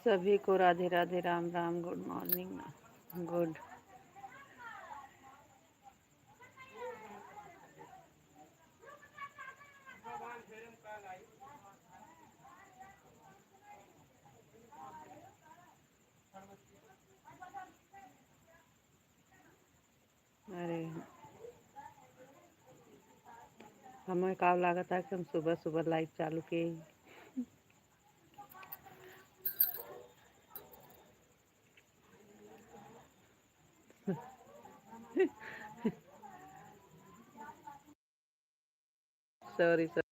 सभी को Radhe Radhe, Ram Ram, good morning. Good. अरे हमें का लागत है कि हम सुबह सुबह लाइव चालू किए। Sorry sir.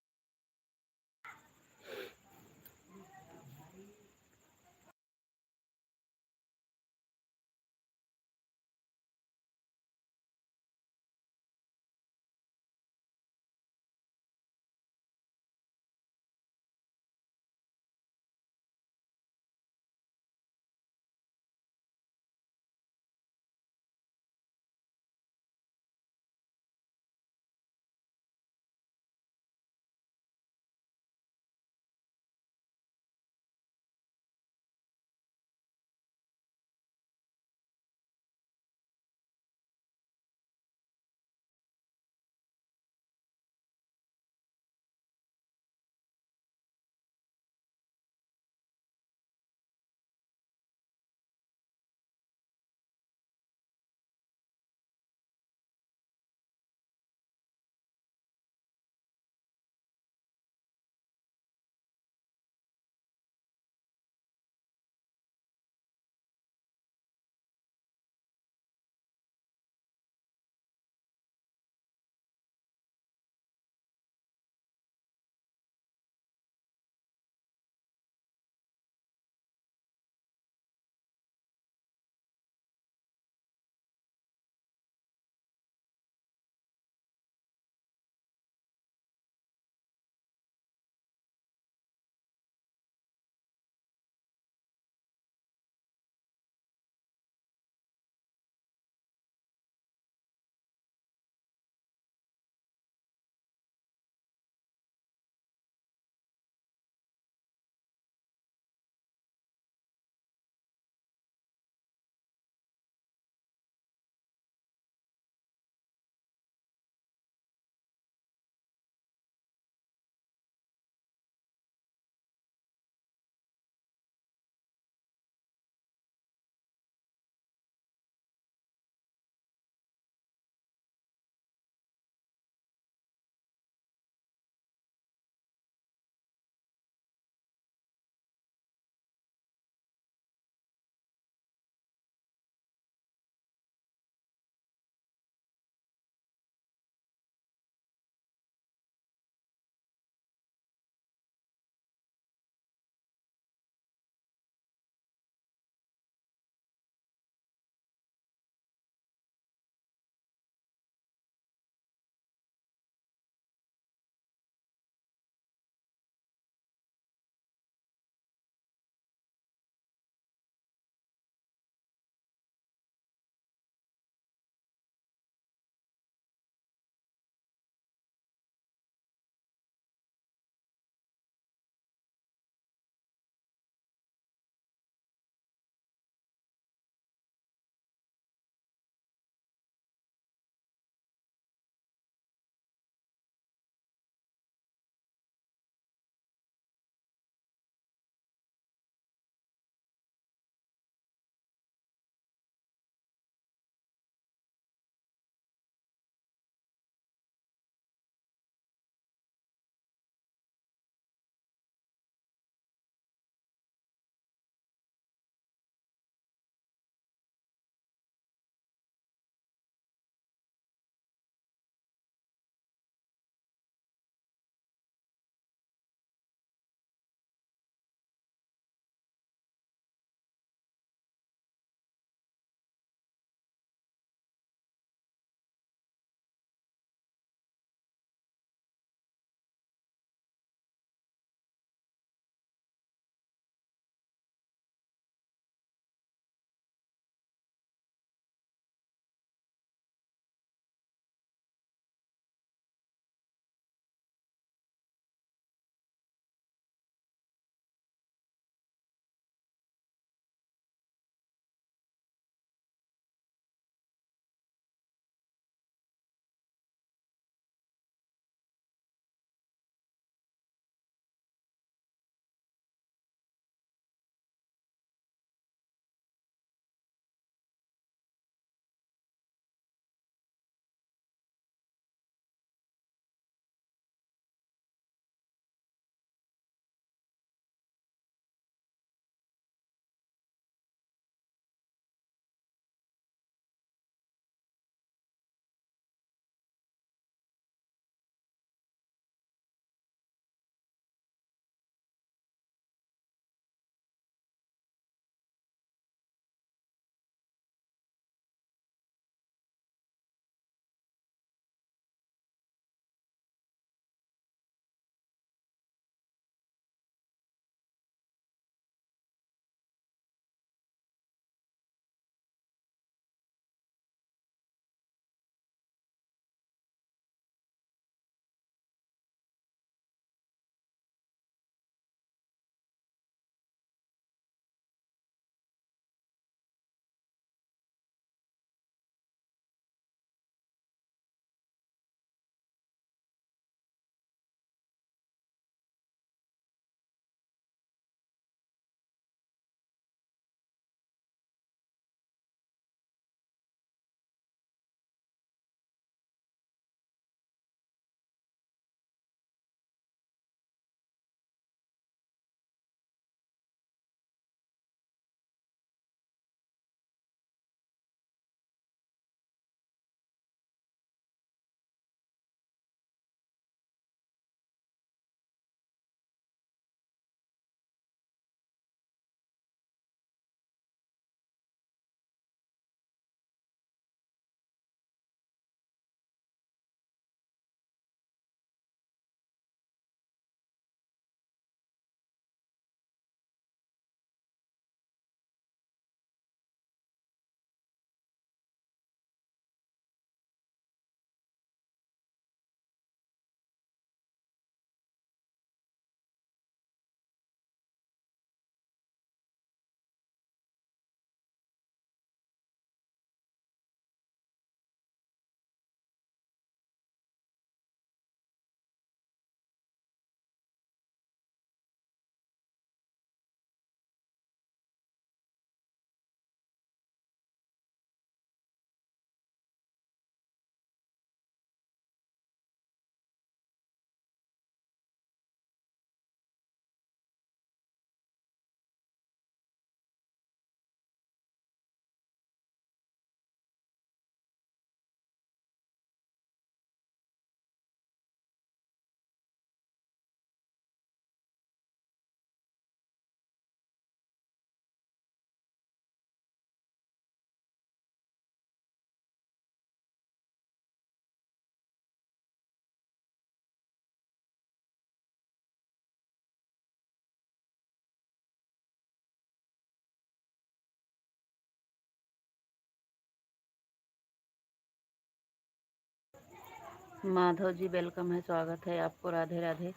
Madhav ji welcome है, स्वागत है आपको। राधे राधे।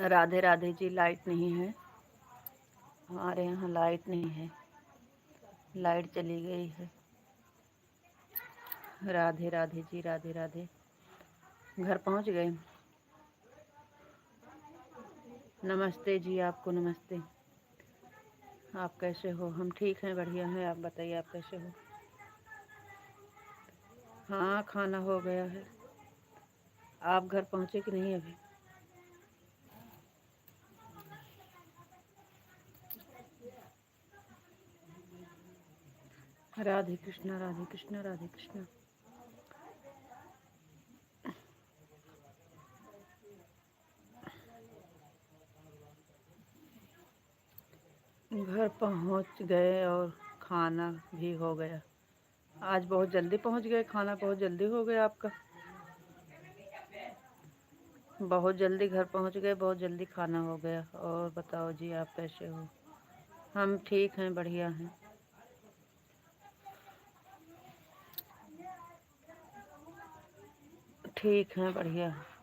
राधे राधे जी। लाइट नहीं है हमारे यहाँ, लाइट नहीं है, लाइट चली गई है। राधे राधे जी, राधे राधे। घर पहुँच गए? नमस्ते जी, आपको नमस्ते। आप कैसे हो? हम ठीक हैं, बढ़िया हैं। आप बताइए, आप कैसे हो? हाँ, खाना हो गया है। आप घर पहुँचे कि नहीं अभी? राधे कृष्णा, राधे कृष्णा, राधे कृष्णा। घर पहुँच गए और खाना भी हो गया। आज बहुत जल्दी पहुँच गए, खाना बहुत जल्दी हो गया आपका। बहुत जल्दी घर पहुँच गए, बहुत जल्दी खाना हो गया। और बताओ जी, आप कैसे हो? हम ठीक हैं, बढ़िया हैं। ठीक हैं, बढ़िया हैं।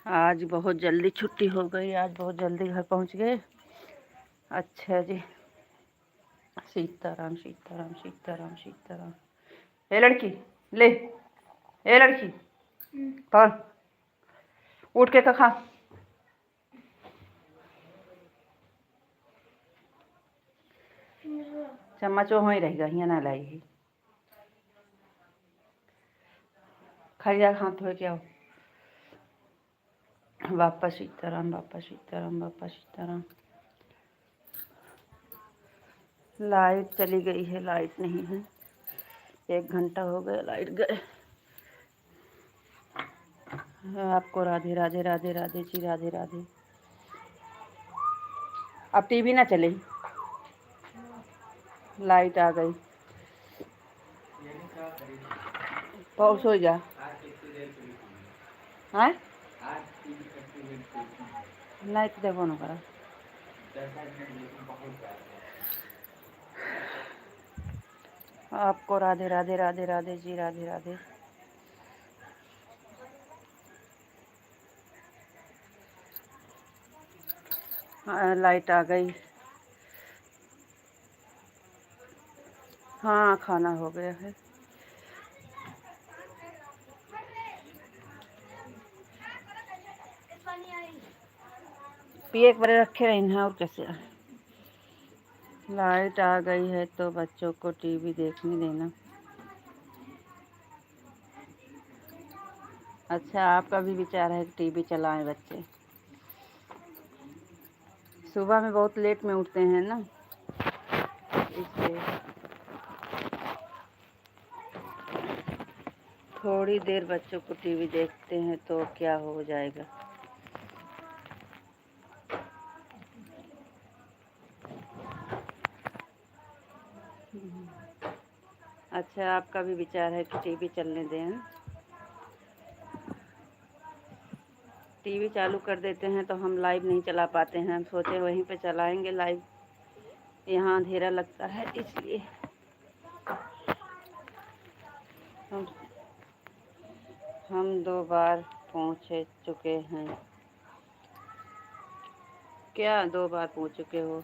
आज बहुत जल्दी छुट्टी हो गई, आज बहुत जल्दी घर पहुंच गए। अच्छा जी। सीताराम, सीताराम, सीताराम, सीताराम। ए लड़की, ले। ए लड़की, कौन? उठ के का खा। चम्मच वो ही रहेगा, यहाँ ना लाई। खड़िया हाथ धो के आओ। बापा सीताराम, बापा सीताराम, बापा सीताराम। लाइट चली गई है, लाइट नहीं है। 1 घंटा हो गया लाइट गए। आपको राधे राधे, राधे राधे जी, राधे राधे। अब टीवी ना चले, लाइट आ गई। पहुँच हो जा। हाँ, नहीं तो देखो ना करा। आपको राधे राधे, राधे राधे जी, राधे राधे। हाँ, लाइट आ गई। हाँ, खाना हो गया है। पिए एक बार रखे रहे हैं और कैसे। लाइट आ गई है तो बच्चों को टीवी देखने देना। अच्छा, आपका भी विचार है कि टीवी चलाएं बच्चे? सुबह में बहुत लेट में उठते हैं ना, इसलिए थोड़ी देर बच्चों को टीवी देखते हैं तो क्या हो जाएगा। अच्छा, आपका भी विचार है कि टीवी चलने दें? टीवी चालू कर देते हैं तो हम लाइव नहीं चला पाते हैं। हम सोचे वहीं पे चलाएंगे लाइव, यहाँ अंधेरा लगता है इसलिए। हम हम 2 बार पहुँच चुके हैं। क्या 2 बार पूछ चुके हो?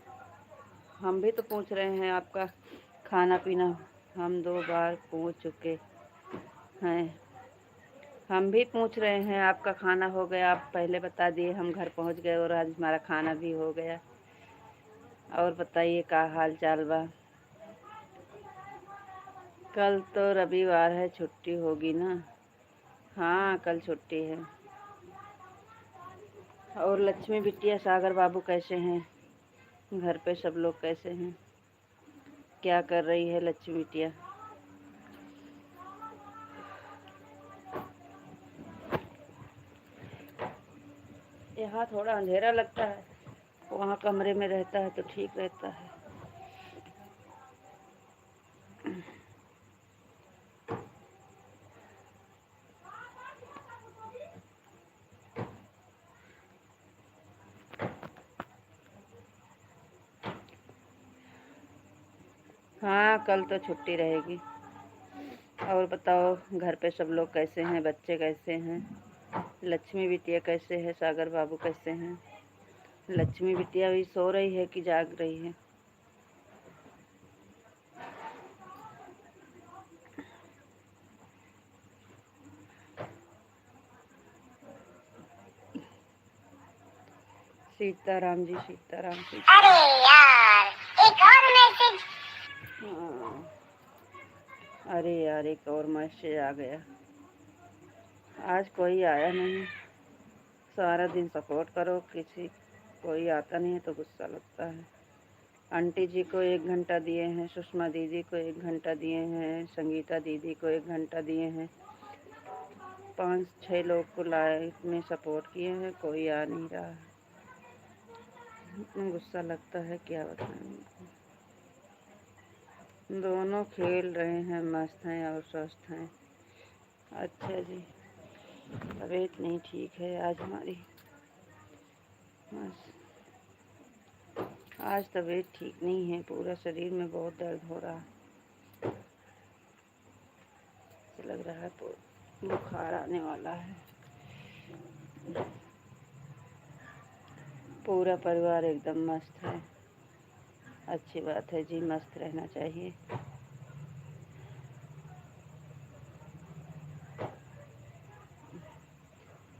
हम भी तो पूछ रहे हैं आपका खाना पीना। हम 2 बार पूछ चुके हैं। हम भी पूछ रहे हैं आपका खाना हो गया? आप पहले बता दिए, हम घर पहुंच गए और आज हमारा खाना भी हो गया। और बताइए क्या हाल चाल बा? कल तो रविवार है, छुट्टी होगी ना? हाँ, कल छुट्टी है। और लक्ष्मी बिटिया, सागर बाबू कैसे हैं? घर पे सब लोग कैसे हैं? क्या कर रही है लक्ष्मी बिटिया? यहाँ थोड़ा अंधेरा लगता है, वहाँ कमरे में रहता है तो ठीक रहता है। हाँ, कल तो छुट्टी रहेगी। और बताओ, घर पे सब लोग कैसे हैं? बच्चे कैसे हैं? लक्ष्मी बिटिया कैसे है? सागर बाबू कैसे हैं? लक्ष्मी बिटिया भी सो रही है कि जाग रही है? सीताराम जी, सीताराम, सीताराम। अरे यार, एक और मैसेज। हाँ, अरे यार, एक और मैसेज आ गया। आज कोई आया नहीं। सारा दिन सपोर्ट करो, कोई आता नहीं है तो गुस्सा लगता है। आंटी जी को 1 घंटा दिए हैं, सुषमा दीदी को 1 घंटा दिए हैं, संगीता दीदी को 1 घंटा दिए हैं। 5-6 लोग को लाइव में सपोर्ट किए हैं, कोई आ नहीं रहा है। इतना गुस्सा लगता है, क्या बताएं। दोनों खेल रहे हैं, मस्त हैं और स्वस्थ हैं। अच्छा जी, तबीयत नहीं ठीक है आज हमारी। बस आज तबीयत ठीक नहीं है, पूरा शरीर में बहुत दर्द हो रहा है। लग रहा है बुखार आने वाला है। पूरा परिवार एकदम मस्त है। अच्छी बात है जी, मस्त रहना चाहिए।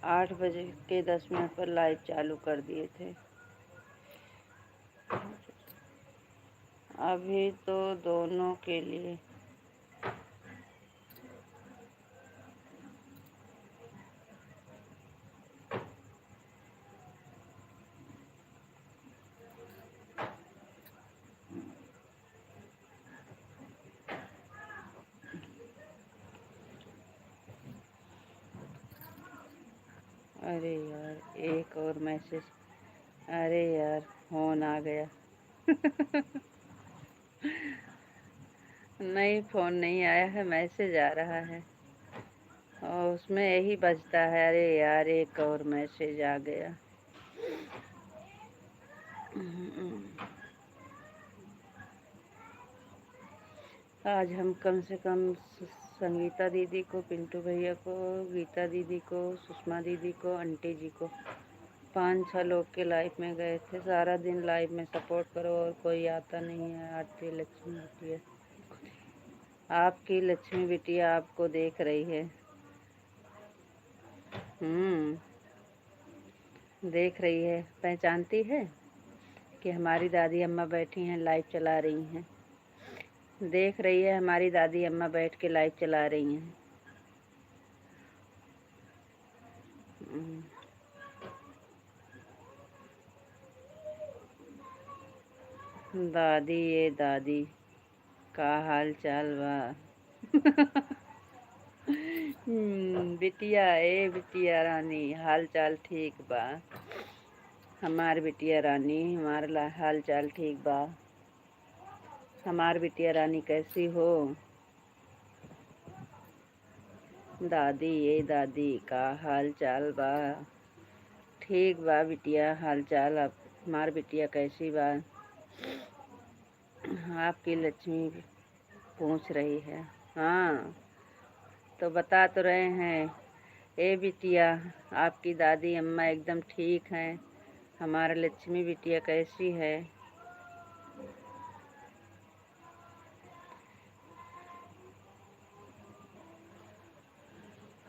8 बजे के 10 मिनट पर लाइव चालू कर दिए थे। अभी तो दोनों के लिए। अरे यार, एक और मैसेज। अरे यार, फोन आ गया। नहीं, फोन नहीं आया है, मैसेज आ रहा है और उसमें यही बजता है, अरे यार, एक और मैसेज आ गया। आज हम कम से कम संगीता दीदी को, पिंटू भैया को, गीता दीदी को, सुषमा दीदी को, आंटी जी को, 5-6 लोग के लाइव में गए थे। सारा दिन लाइव में सपोर्ट करो और कोई आता नहीं है। आरती लक्ष्मी बिटिया, आपकी लक्ष्मी बिटिया आपको देख रही है। देख रही है, पहचानती है कि हमारी दादी अम्मा बैठी हैं, लाइव चला रही हैं। देख रही है हमारी दादी अम्मा बैठ के लाइव चला रही हैं। दादी ये दादी का हाल चाल बा। बिटिया रानी हाल चाल ठीक बा। हमार बिटिया रानी हमारा हाल चाल ठीक बा। हमार बिटिया रानी कैसी हो? दादी ये दादी का हाल चाल बा। ठीक बा बिटिया हाल चाल। अब हमार बिटिया कैसी बा? आपकी लक्ष्मी पूछ रही है। हाँ तो बता तो रहे हैं। ए बिटिया आपकी दादी अम्मा एकदम ठीक हैं। हमारा लक्ष्मी बिटिया कैसी है?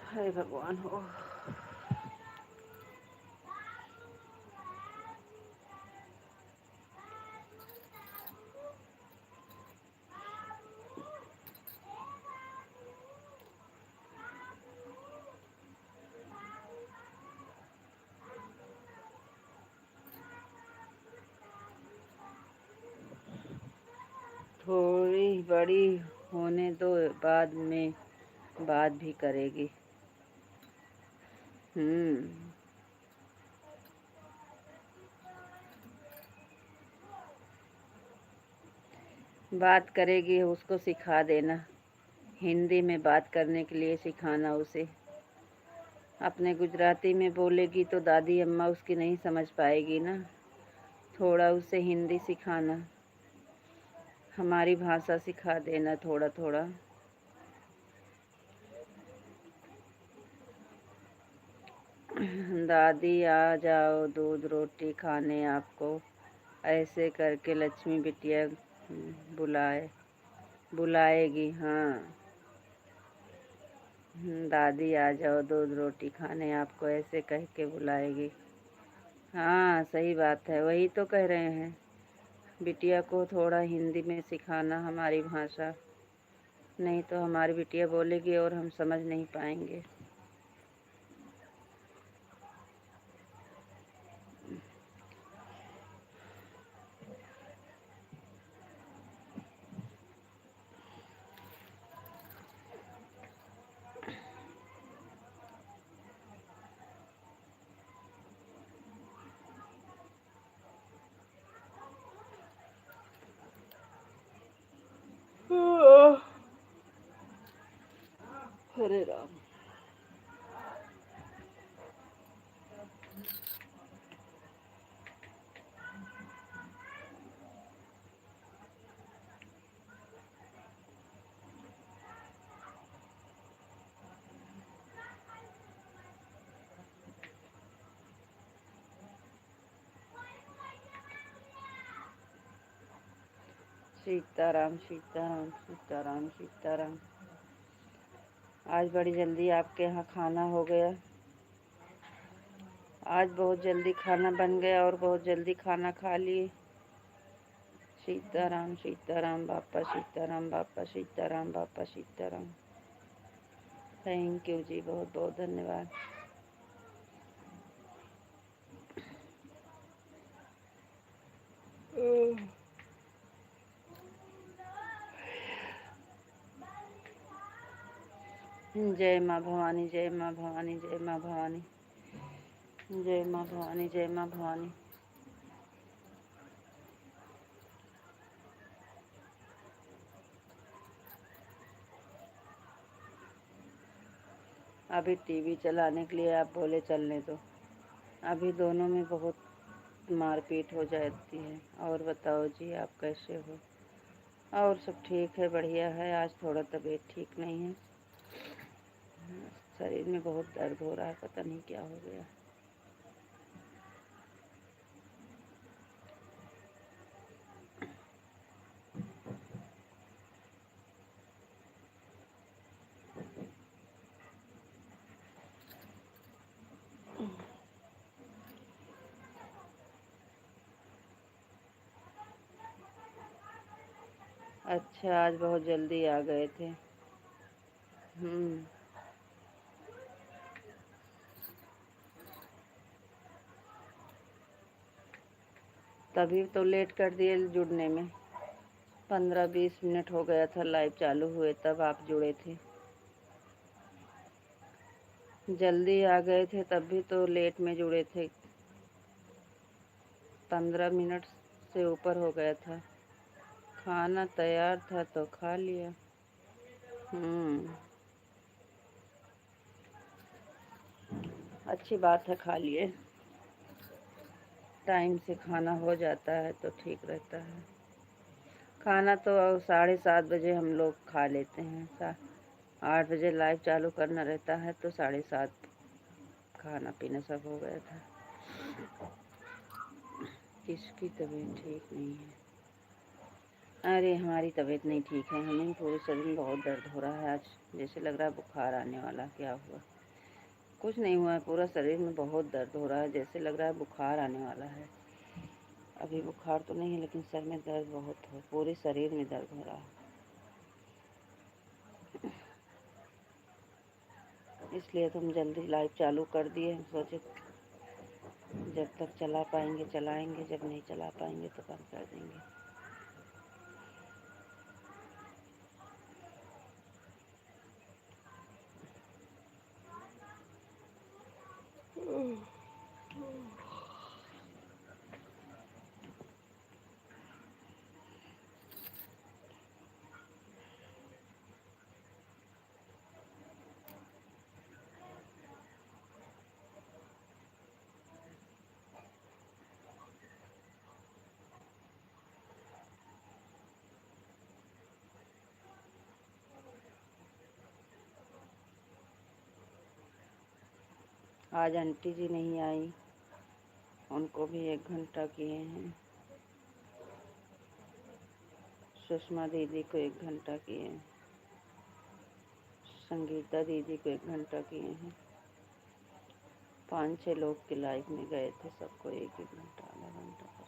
हे भगवान हो। थोड़ी बड़ी होने दो, बाद में बात भी करेगी। बात करेगी, उसको सिखा देना। हिंदी में बात करने के लिए सिखाना उसे। अपने गुजराती में बोलेगी तो दादी अम्मा उसकी नहीं समझ पाएगी ना। थोड़ा उसे हिंदी सिखाना, हमारी भाषा सिखा देना थोड़ा थोड़ा। दादी आ जाओ दूध रोटी खाने आपको, ऐसे करके लक्ष्मी बिटिया बुलाएगी। हाँ दादी आ जाओ दूध रोटी खाने आपको, ऐसे कह के बुलाएगी। हाँ सही बात है, वही तो कह रहे हैं। बिटिया को थोड़ा हिंदी में सिखाना हमारी भाषा, नहीं तो हमारी बिटिया बोलेगी और हम समझ नहीं पाएंगे। हरे राम। सीताराम सीताराम सीताराम सीताराम। आज बड़ी जल्दी आपके यहाँ खाना हो गया। आज बहुत जल्दी खाना बन गया और बहुत जल्दी खाना खा लिए। सीताराम सीताराम बापा सीताराम बापा सीताराम बापा सीताराम। थैंक यू जी, बहुत बहुत धन्यवाद। जय माँ भवानी, जय माँ भवानी, जय माँ भवानी, जय माँ भवानी, जय माँ भवानी। अभी टीवी चलाने के लिए आप बोले चलने दो। अभी दोनों में बहुत मारपीट हो जाती है। और बताओ जी आप कैसे हो? और सब ठीक है, बढ़िया है। आज थोड़ा तबीयत ठीक नहीं है, शरीर में बहुत दर्द हो रहा है, पता नहीं क्या हो गया। अच्छा, आज बहुत जल्दी आ गए थे। तभी तो लेट कर दिए जुड़ने में। 15-20 मिनट हो गया था लाइव चालू हुए तब आप जुड़े थे। जल्दी आ गए थे तब भी तो लेट में जुड़े थे। 15 मिनट से ऊपर हो गया था। खाना तैयार था तो खा लिया। अच्छी बात है, खा लिए। टाइम से खाना हो जाता है तो ठीक रहता है। खाना तो 7:30 बजे हम लोग खा लेते हैं। 8 बजे लाइव चालू करना रहता है तो 7:30 खाना पीना सब हो गया था। किसकी तबीयत ठीक नहीं है? अरे हमारी तबीयत नहीं ठीक है, हमें पूरे शरीर में बहुत दर्द हो रहा है आज। जैसे लग रहा है बुखार आने वाला। क्या हुआ? कुछ नहीं हुआ है, पूरा शरीर में बहुत दर्द हो रहा है, जैसे लग रहा है बुखार आने वाला है। अभी बुखार तो नहीं है लेकिन सर में दर्द बहुत है, पूरे शरीर में दर्द हो रहा है। इसलिए तो हम जल्दी लाइव चालू कर दिए। हम सोचे जब तक चला पाएंगे चलाएंगे, जब नहीं चला पाएंगे तो बंद कर देंगे। आज आंटी जी नहीं आई, उनको भी 1 घंटा किए हैं। सुषमा दीदी को 1 घंटा किए हैं। संगीता दीदी को 1 घंटा किए हैं। 5-6 लोग के लाइव में गए थे, सबको 1-1 घंटा, आधा घंटा करके।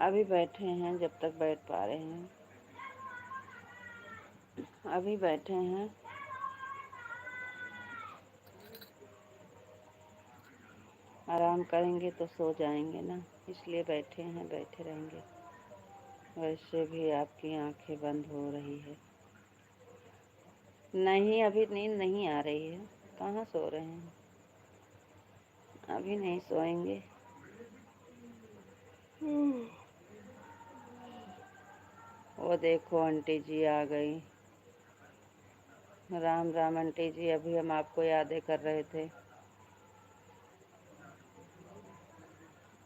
अभी बैठे हैं, जब तक बैठ पा रहे हैं। अभी बैठे हैं। आराम करेंगे तो सो जाएंगे ना, इसलिए बैठे हैं, बैठे रहेंगे। वैसे भी आपकी आंखें बंद हो रही है। नहीं, अभी नींद नहीं आ रही है। कहाँ सो रहे हैं? अभी नहीं सोएंगे। वो देखो आंटी जी आ गई। राम राम आंटी जी, अभी हम आपको यादें कर रहे थे।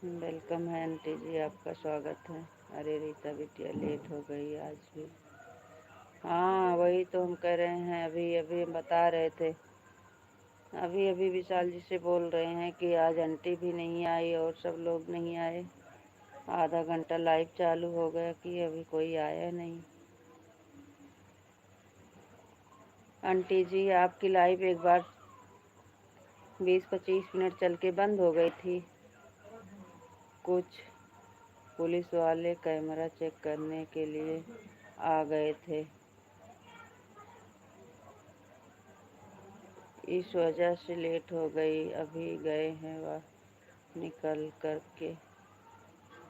वेलकम है आंटी जी, आपका स्वागत है। अरे रीता बिटिया लेट हो गई आज भी। हाँ वही तो हम कह रहे हैं, अभी अभी हम बता रहे थे। अभी अभी विशाल जी से बोल रहे हैं कि आज आंटी भी नहीं आई और सब लोग नहीं आए। आधा घंटा लाइव चालू हो गया कि अभी कोई आया नहीं। आंटी जी आपकी लाइव एक बार 20-25 मिनट चल के बंद हो गई थी। कुछ पुलिस वाले कैमरा चेक करने के लिए आ गए थे, इस वजह से लेट हो गई। अभी गए हैं वह निकल कर के।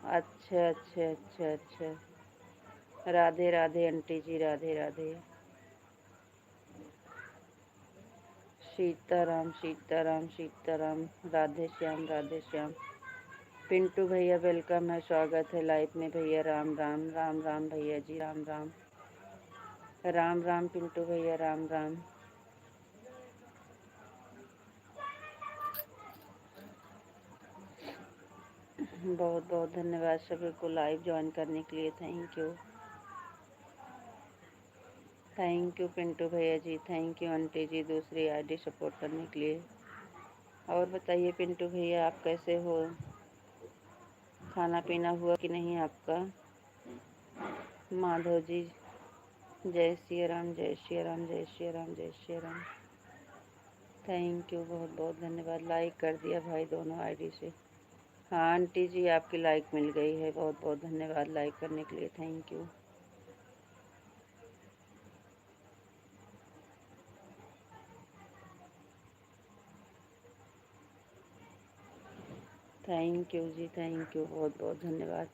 अच्छा अच्छा अच्छा अच्छा। राधे राधे आंटी जी, राधे राधे। सीताराम सीताराम सीताराम। राधे श्याम राधे श्याम। पिंटू भैया वेलकम है, स्वागत है लाइव में भैया। राम राम राम राम भैया जी, राम राम राम राम पिंटू भैया, राम राम। बहुत बहुत धन्यवाद सभी को लाइव ज्वाइन करने के लिए। Thank you, thank you Pintu भैया जी, थैंक यू आंटी जी दूसरी आईडी सपोर्ट करने के लिए। और बताइए पिंटू भैया, आप कैसे हो? खाना पीना हुआ कि नहीं आपका? माधव जी जय श्री राम, जय श्री राम, जय श्री राम, जय श्री राम। थैंक यू, बहुत बहुत धन्यवाद। लाइक कर दिया भाई दोनों आईडी से। हाँ आंटी जी, आपकी लाइक मिल गई है, बहुत बहुत धन्यवाद लाइक करने के लिए, थैंक यू। थैंक यू जी, थैंक यू, बहुत बहुत धन्यवाद।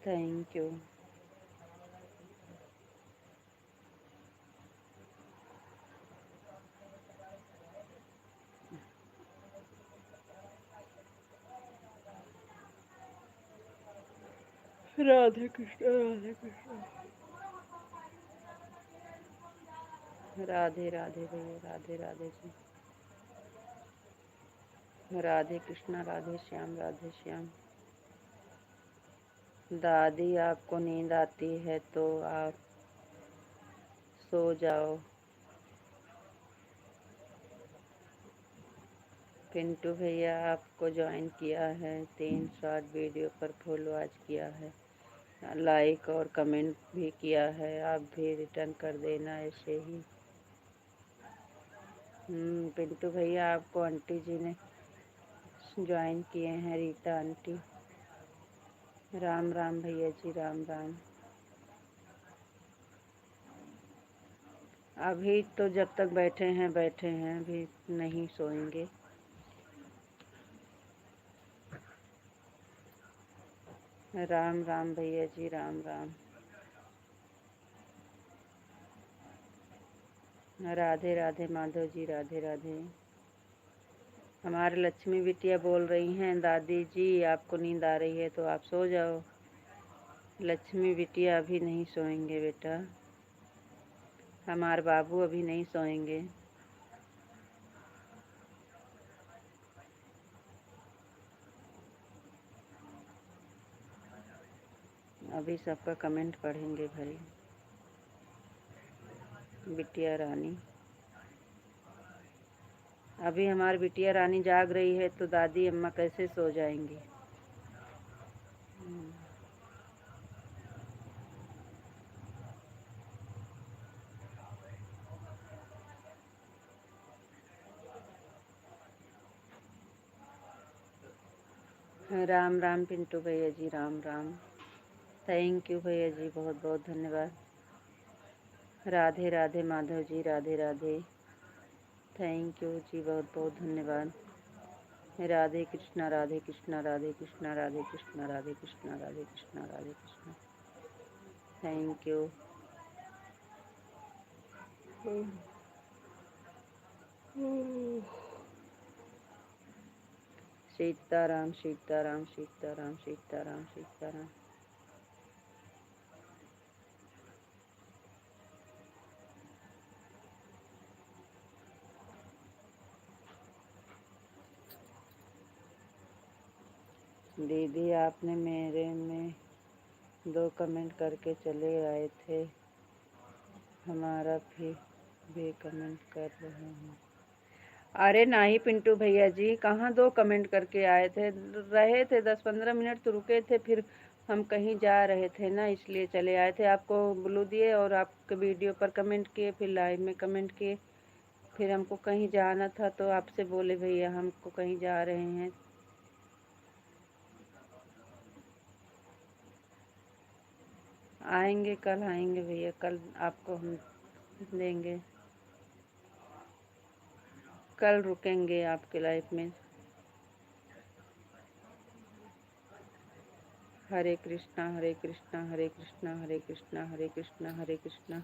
Thank you. राधे कृष्ण, राधे कृष्ण। राधे राधे भैया, राधे राधे जी। राधे कृष्णा, राधे श्याम, राधे श्याम। दादी आपको नींद आती है तो आप सो जाओ। पिंटू भैया आपको ज्वाइन किया है, 3 शॉर्ट वीडियो पर फुल वॉच किया है, लाइक और कमेंट भी किया है, आप भी रिटर्न कर देना ऐसे ही। पिंटू भैया आपको आंटी जी ने ज्वाइन किए हैं, रीता आंटी। राम राम भैया जी, राम राम। अभी तो जब तक बैठे हैं बैठे हैं, अभी नहीं सोएंगे। राम राम भैया जी, राम राम। राधे राधे माधव जी, राधे राधे। हमारे लक्ष्मी बिटिया बोल रही हैं, दादी जी आपको नींद आ रही है तो आप सो जाओ। लक्ष्मी बिटिया अभी नहीं सोएंगे बेटा, हमारे बाबू अभी नहीं सोएंगे। अभी सबका कमेंट पढ़ेंगे भाई। बिटिया रानी, अभी हमारी बिटिया रानी जाग रही है तो दादी अम्मा कैसे सो जाएंगी। राम राम पिंटू भैया जी, राम राम। थैंक यू भैया जी, बहुत बहुत धन्यवाद। राधे राधे माधव जी, राधे राधे। थैंक यू जी, बहुत बहुत धन्यवाद। राधे कृष्णा, राधे कृष्णा, राधे कृष्णा, राधे कृष्णा, राधे कृष्णा, राधे कृष्णा, राधे कृष्णा। Thank you. सीताराम, सीताराम, सीताराम, सीताराम, सीताराम। दीदी आपने मेरे में 2 कमेंट करके चले आए थे, हमारा भी कमेंट कर रहे हैं। अरे नहीं पिंटू भैया जी, कहाँ 2 कमेंट करके आए थे, रहे थे 10-15 मिनट तो रुके थे, फिर हम कहीं जा रहे थे ना, इसलिए चले आए थे। आपको ब्लू दिए और आपके वीडियो पर कमेंट किए, फिर लाइव में कमेंट किए, फिर हमको कहीं जाना था तो आपसे बोले भैया हमको कहीं जा रहे हैं। आएंगे कल, आएंगे भैया कल, आपको हम देंगे, कल रुकेंगे आपके लाइफ में। हरे कृष्णा, हरे कृष्णा, हरे कृष्णा, हरे कृष्णा, हरे कृष्णा, हरे कृष्णा।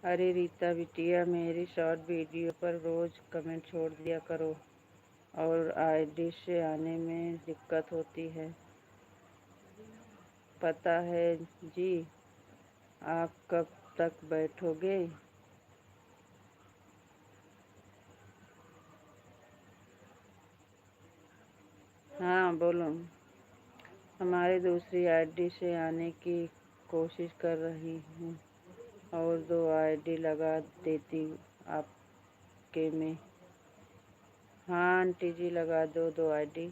अरे रीता बिटिया, मेरी शॉर्ट वीडियो पर रोज़ कमेंट छोड़ दिया करो और आईडी से आने में दिक्कत होती है। पता है जी, आप कब तक बैठोगे? हाँ बोलो। हमारी दूसरी आईडी से आने की कोशिश कर रही हूँ। और 2 आईडी लगा देती हूँ आपके में। हाँ आंटी जी लगा दो 2 आईडी।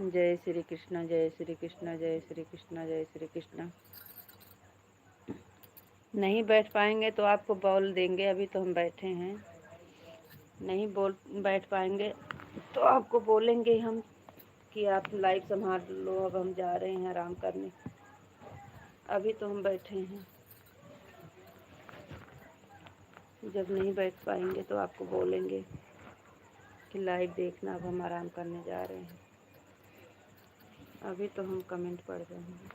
जय श्री कृष्णा, जय श्री कृष्णा, जय श्री कृष्णा, जय श्री कृष्णा। नहीं बैठ पाएंगे तो आपको बोल देंगे, अभी तो हम बैठे हैं। नहीं बैठ पाएंगे तो आपको बोलेंगे हम कि आप लाइव संभाल लो, अब हम जा रहे हैं आराम करने। अभी तो हम बैठे हैं। जब नहीं बैठ पाएंगे तो आपको बोलेंगे कि लाइव देखना, अब हम आराम करने जा रहे हैं। अभी तो हम कमेंट पढ़ रहे हैं।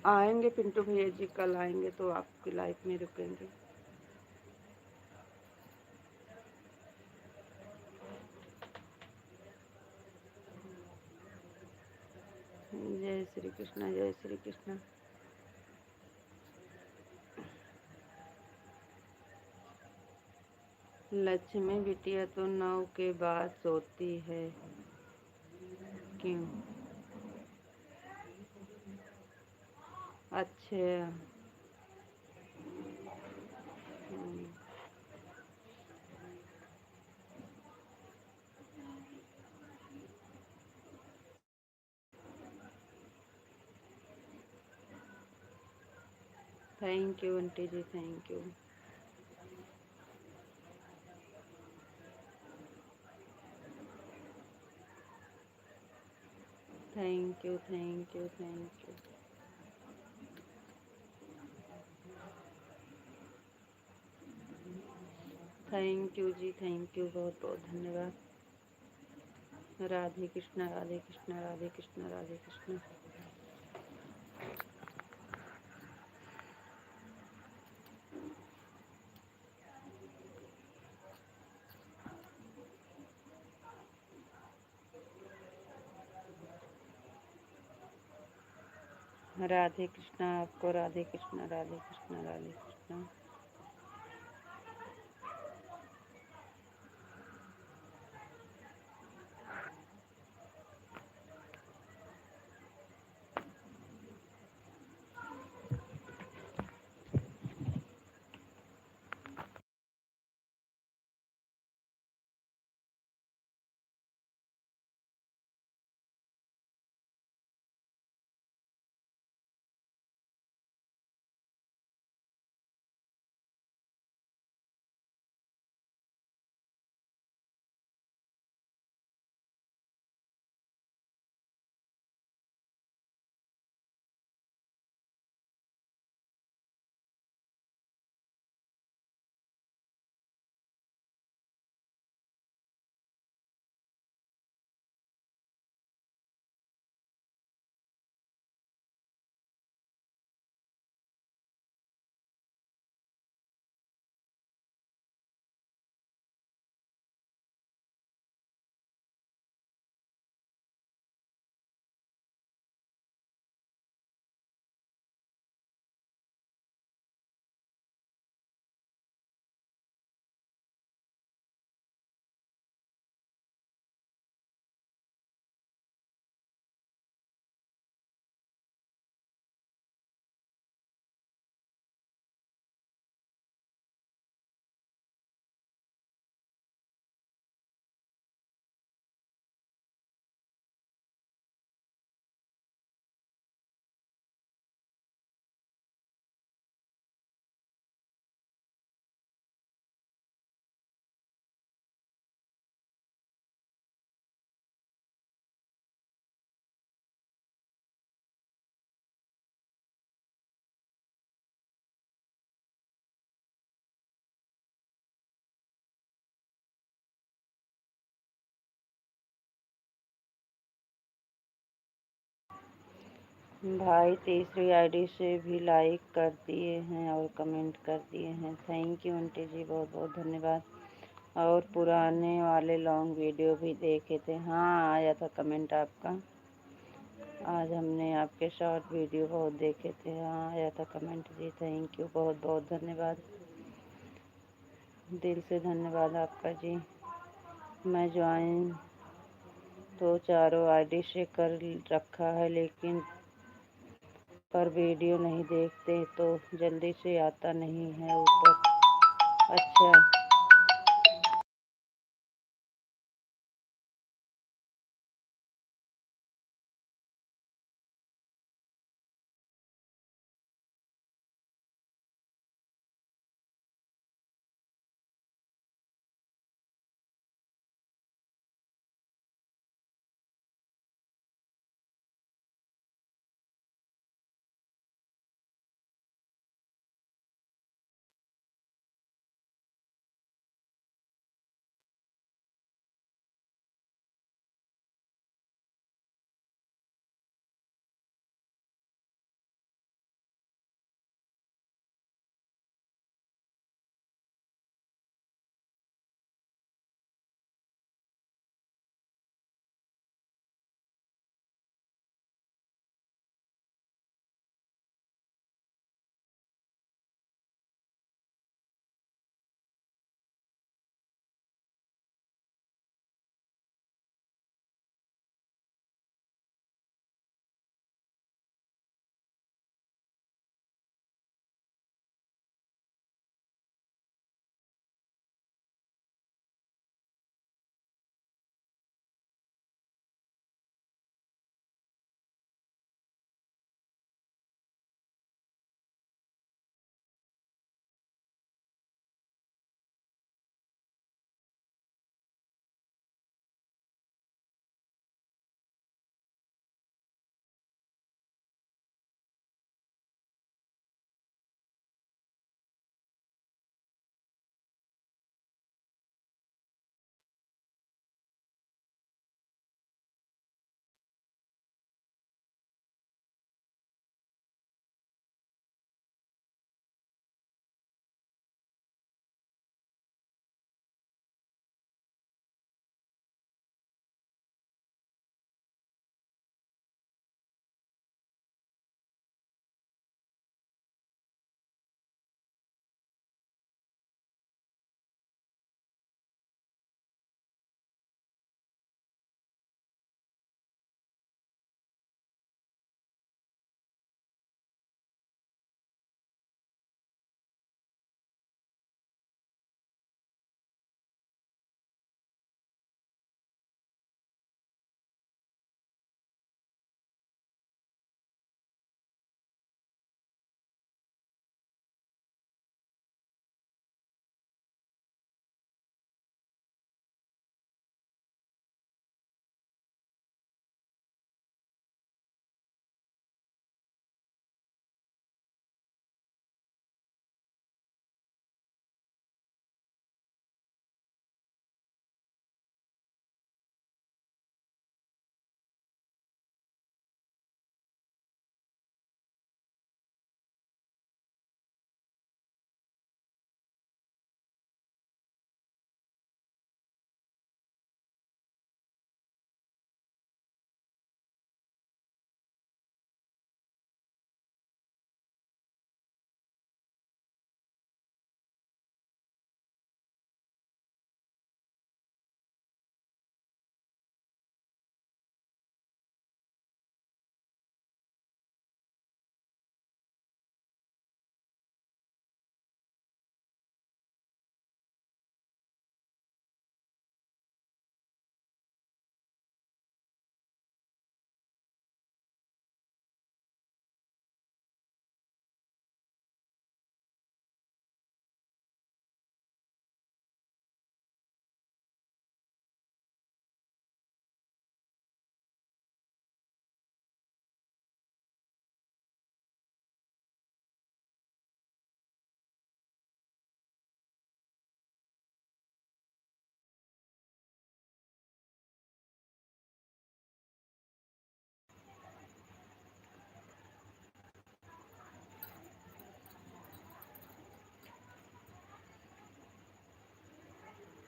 आएंगे पिंटू भैया जी, कल आएंगे तो आपकी लाइफ में रुकेंगे। जय श्री कृष्णा, जय श्री कृष्णा। लक्ष्मी बिटिया तो 9 के बाद सोती है, क्यों? अच्छा। Thank you aunty ji, thank you. Thank you, thank you, thank you. Thank you जी, थैंक यू, बहुत बहुत धन्यवाद। राधे कृष्णा, राधे कृष्णा, राधे कृष्णा, राधे कृष्णा। राधे कृष्णा आपको, राधे कृष्णा, राधे कृष्णा, राधे कृष्णा। भाई तीसरी आईडी से भी लाइक कर दिए हैं और कमेंट कर दिए हैं। थैंक यू आंटी जी, बहुत बहुत धन्यवाद। और पुराने वाले लॉन्ग वीडियो भी देखे थे। हाँ आया था कमेंट आपका। आज हमने आपके शॉर्ट वीडियो बहुत देखे थे। हाँ आया था कमेंट जी, थैंक यू, बहुत बहुत धन्यवाद। दिल से धन्यवाद आपका जी। मैं ज्वाइन तो चारों आईडी से कर रखा है, लेकिन पर वीडियो नहीं देखते तो जल्दी से आता नहीं है ऊपर। अच्छा,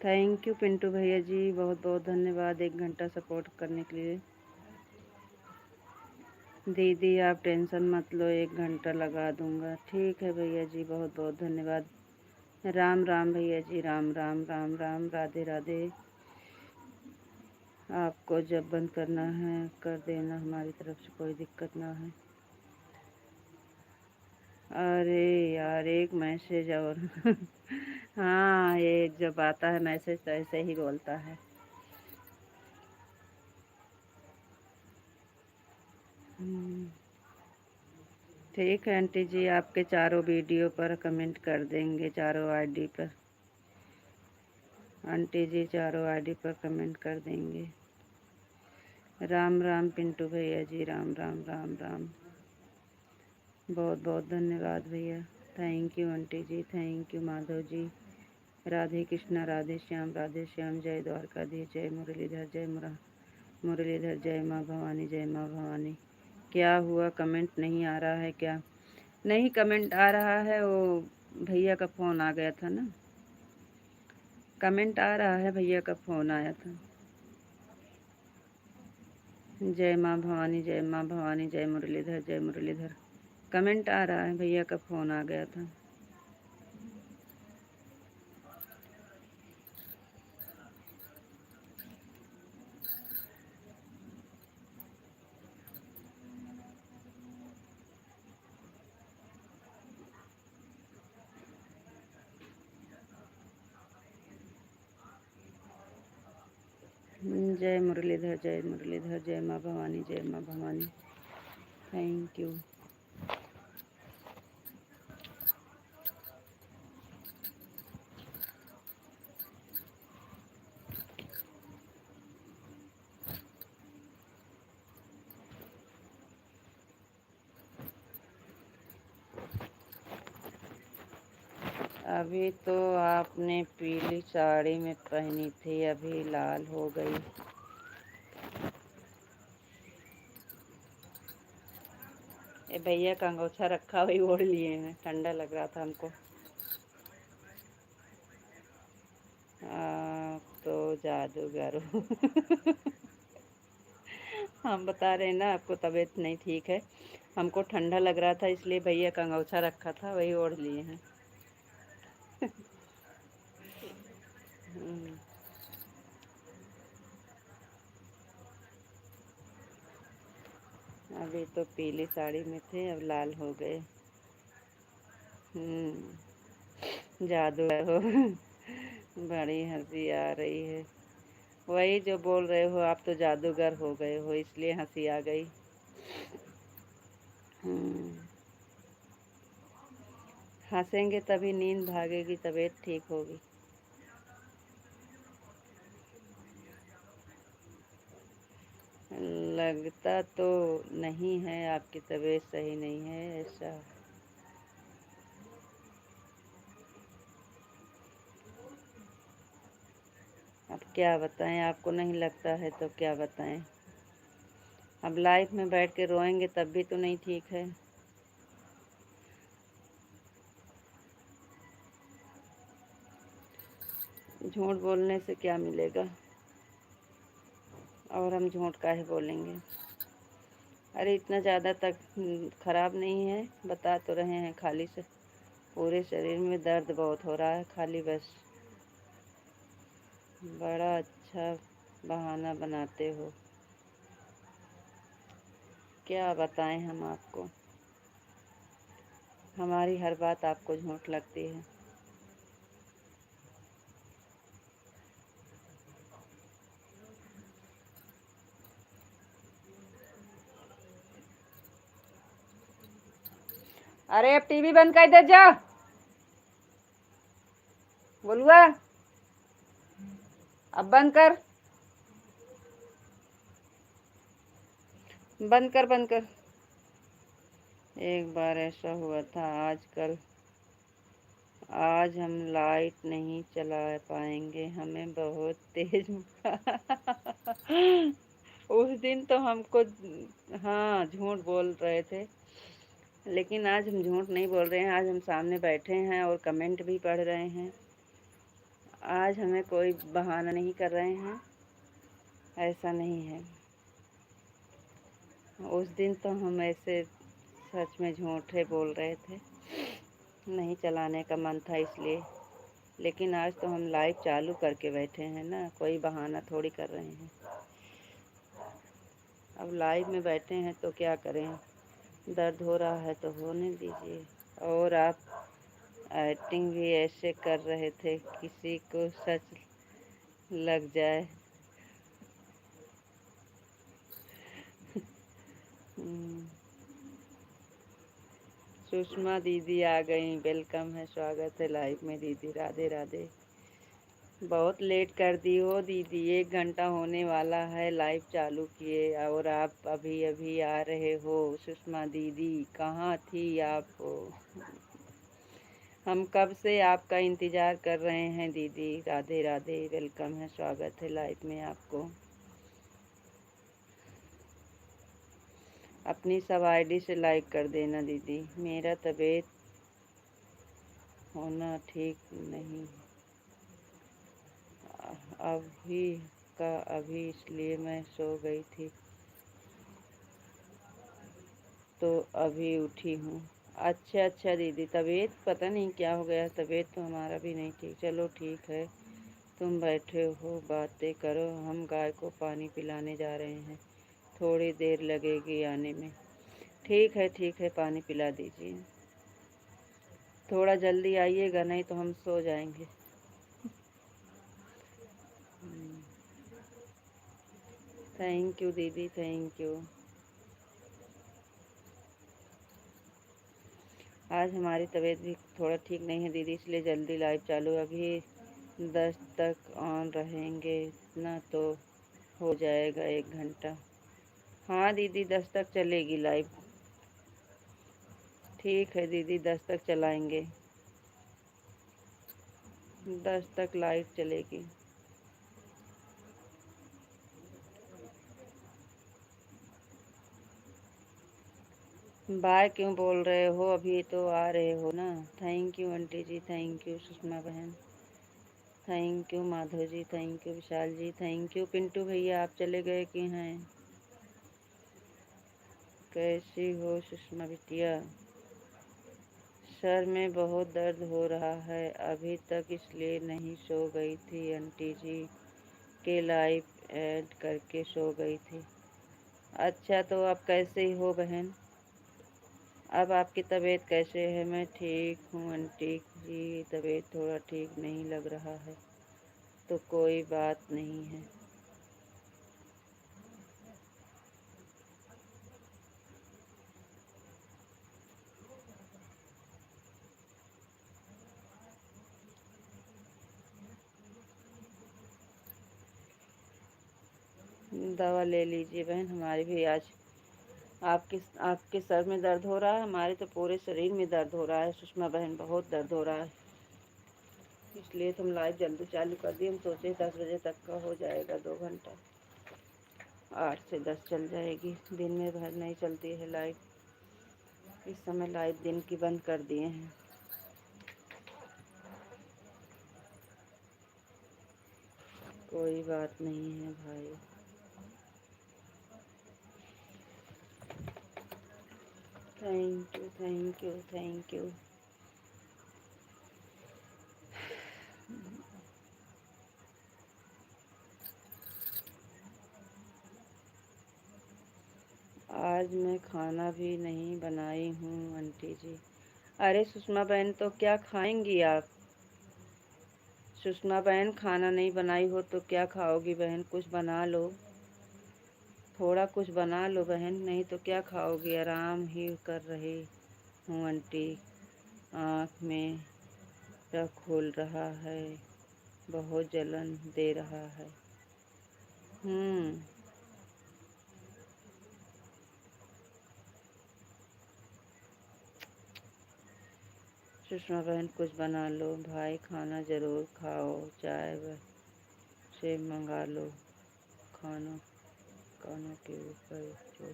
थैंक यू पिंटू भैया जी, बहुत बहुत धन्यवाद 1 घंटा सपोर्ट करने के लिए। दीदी आप टेंशन मत लो, 1 घंटा लगा दूंगा। ठीक है भैया जी, बहुत बहुत धन्यवाद। राम राम भैया जी, राम राम राम राम, राधे राधे। आपको जब बंद करना है कर देना, हमारी तरफ से कोई दिक्कत ना है। अरे यार एक मैसेज और हाँ ये जब आता है मैसेज तो ऐसे ही बोलता है। ठीक है आंटी जी, आपके चारों वीडियो पर कमेंट कर देंगे, चारों आईडी पर। आंटी जी चारों आईडी पर कमेंट कर देंगे। राम राम पिंटू भैया जी, राम राम राम राम। बहुत बहुत धन्यवाद भैया, thank you aunty ji, thank you Madhav ji. Radhe Krishna Radhe Shyam, जय द्वारकाधीश, जय मुरलीधर, जय मुरलीधर, जय माँ भवानी, जय माँ भवानी। क्या हुआ, कमेंट नहीं आ रहा है क्या? नहीं कमेंट आ रहा है, वो भैया का फ़ोन आ गया था ना। कमेंट आ रहा है, भैया का फ़ोन आया था। जय माँ भवानी, जय माँ भवानी, जय मुरलीधर, जय मुरलीधर। कमेंट आ रहा है, भैया का फ़ोन आ गया था। जय मुरलीधर, जय मुरलीधर, जय माँ भवानी, जय माँ भवानी। Thank you. अभी तो आपने पीली साड़ी में पहनी थी, अभी लाल हो गई। ये भैया का अंगोछा रखा हुई ओढ़ लिए हैं, ठंडा लग रहा था हमको। आप तो जादूगर हो। हम बता रहे हैं ना, आपको तबीयत नहीं ठीक है, हमको ठंडा लग रहा था इसलिए भैया का अंगोछा रखा था, वही ओढ़ लिए हैं। हम्म, अभी तो पीली साड़ी में थे, अब लाल हो गए। जादूगर हो। बड़ी हंसी आ रही है। वही जो बोल रहे हो, आप तो जादूगर हो गए हो, इसलिए हंसी आ गई। हम्म, हंसेंगे तभी नींद भागेगी, तबीयत ठीक होगी। लगता तो नहीं है, आपकी तबीयत सही नहीं है ऐसा। अब क्या बताएं, आपको नहीं लगता है तो क्या बताएं। अब लाइफ में बैठ के रोएंगे तब भी तो नहीं ठीक है। झूठ बोलने से क्या मिलेगा, और हम झूठ काहे बोलेंगे। अरे इतना ज़्यादा तक ख़राब नहीं है, बता तो रहे हैं, खाली से पूरे शरीर में दर्द बहुत हो रहा है, खाली बस। बड़ा अच्छा बहाना बनाते हो, क्या बताएं हम आपको। हमारी हर बात आपको झूठ लगती है। अरे अब टीवी बंद कर दे जा, बोलुआ अब बंद कर, बंद कर, बंद कर। एक बार ऐसा हुआ था, आजकल आज हम लाइट नहीं चला पाएंगे, हमें बहुत तेज उस दिन तो हमको, हाँ झूठ बोल रहे थे, लेकिन आज हम झूठ नहीं बोल रहे हैं, आज हम सामने बैठे हैं और कमेंट भी पढ़ रहे हैं। आज हमें कोई बहाना नहीं कर रहे हैं, ऐसा नहीं है। उस दिन तो हम ऐसे सच में झूठे बोल रहे थे, नहीं चलाने का मन था इसलिए। लेकिन आज तो हम लाइव चालू करके बैठे हैं ना, कोई बहाना थोड़ी कर रहे हैं। अब लाइव में बैठे हैं तो क्या करें, दर्द हो रहा है तो होने दीजिए, और आप एक्टिंग भी ऐसे कर रहे थे किसी को सच लग जाए। हम्म, सुषमा दीदी आ गई, वेलकम है, स्वागत है लाइव में दीदी। राधे राधे। बहुत लेट कर दी हो दीदी, 1 घंटा होने वाला है लाइव चालू किए और आप अभी अभी आ रहे हो। सुषमा दीदी कहाँ थी आप? हम कब से आपका इंतज़ार कर रहे हैं दीदी। राधे राधे, वेलकम है, स्वागत है लाइव में आपको। अपनी सब आईडी से लाइक कर देना दीदी। मेरा तबीयत होना ठीक नहीं अभी का अभी, इसलिए मैं सो गई थी तो अभी उठी हूँ। अच्छा अच्छा दीदी, तबीयत पता नहीं क्या हो गया, तबीयत तो हमारा भी नहीं ठीक। चलो ठीक है, तुम बैठे हो बातें करो, हम गाय को पानी पिलाने जा रहे हैं, थोड़ी देर लगेगी आने में। ठीक है, पानी पिला दीजिए। थोड़ा जल्दी आइएगा, नहीं तो हम सो जाएंगे। थैंक यू दीदी, थैंक यू। आज हमारी तबीयत भी थोड़ा ठीक नहीं है दीदी, इसलिए जल्दी लाइव चालू। अभी 10 तक ऑन रहेंगे ना तो हो जाएगा 1 घंटा। हाँ दीदी, 10 तक चलेगी लाइव। ठीक है दीदी, 10 तक चलाएंगे, 10 तक लाइव चलेगी। बाय क्यों बोल रहे हो, अभी तो आ रहे हो ना। Thank you aunty ji, thank you Sushma बहन, thank you Madhav ji, thank you Vishal ji, thank you Pintu भैया। आप चले गए कि हैं? कैसी हो सुषमा बिटिया? सर में बहुत दर्द हो रहा है अभी तक, इसलिए नहीं सो गई थी। आंटी जी के लाइव ऐड करके सो गई थी। अच्छा, तो आप कैसे हो बहन? अब आपकी तबीयत कैसे है? मैं ठीक हूँ आंटी जी, तबीयत थोड़ा ठीक नहीं लग रहा है तो कोई बात नहीं है। दवा ले लीजिए बहन, हमारी भी आज आपके सर में दर्द हो रहा है, हमारे तो पूरे शरीर में दर्द हो रहा है सुषमा बहन, बहुत दर्द हो रहा है। इसलिए तो हम लाइव जल्दी चालू कर दिए, हम सोचे 10 बजे तक का हो जाएगा, 2 घंटा। 8 से 10 चल जाएगी, दिन में भर नहीं चलती है लाइव। इस समय लाइव दिन की बंद कर दिए हैं। कोई बात नहीं है भाई। Thank you, thank you, thank you. आज मैं खाना भी नहीं बनाई हूँ आंटी जी। अरे सुषमा बहन, तो क्या खाएंगी आप? सुषमा बहन, खाना नहीं बनाई हो तो क्या खाओगी बहन? कुछ बना लो, थोड़ा कुछ बना लो बहन, नहीं तो क्या खाओगी? आराम ही कर रही हूँ आंटी, आँख में रख खोल रहा है, बहुत जलन दे रहा है। हम्म। सुषमा बहन, कुछ बना लो भाई, खाना ज़रूर खाओ, चाय से मंगा लो। खाना कानों के ऊपर जो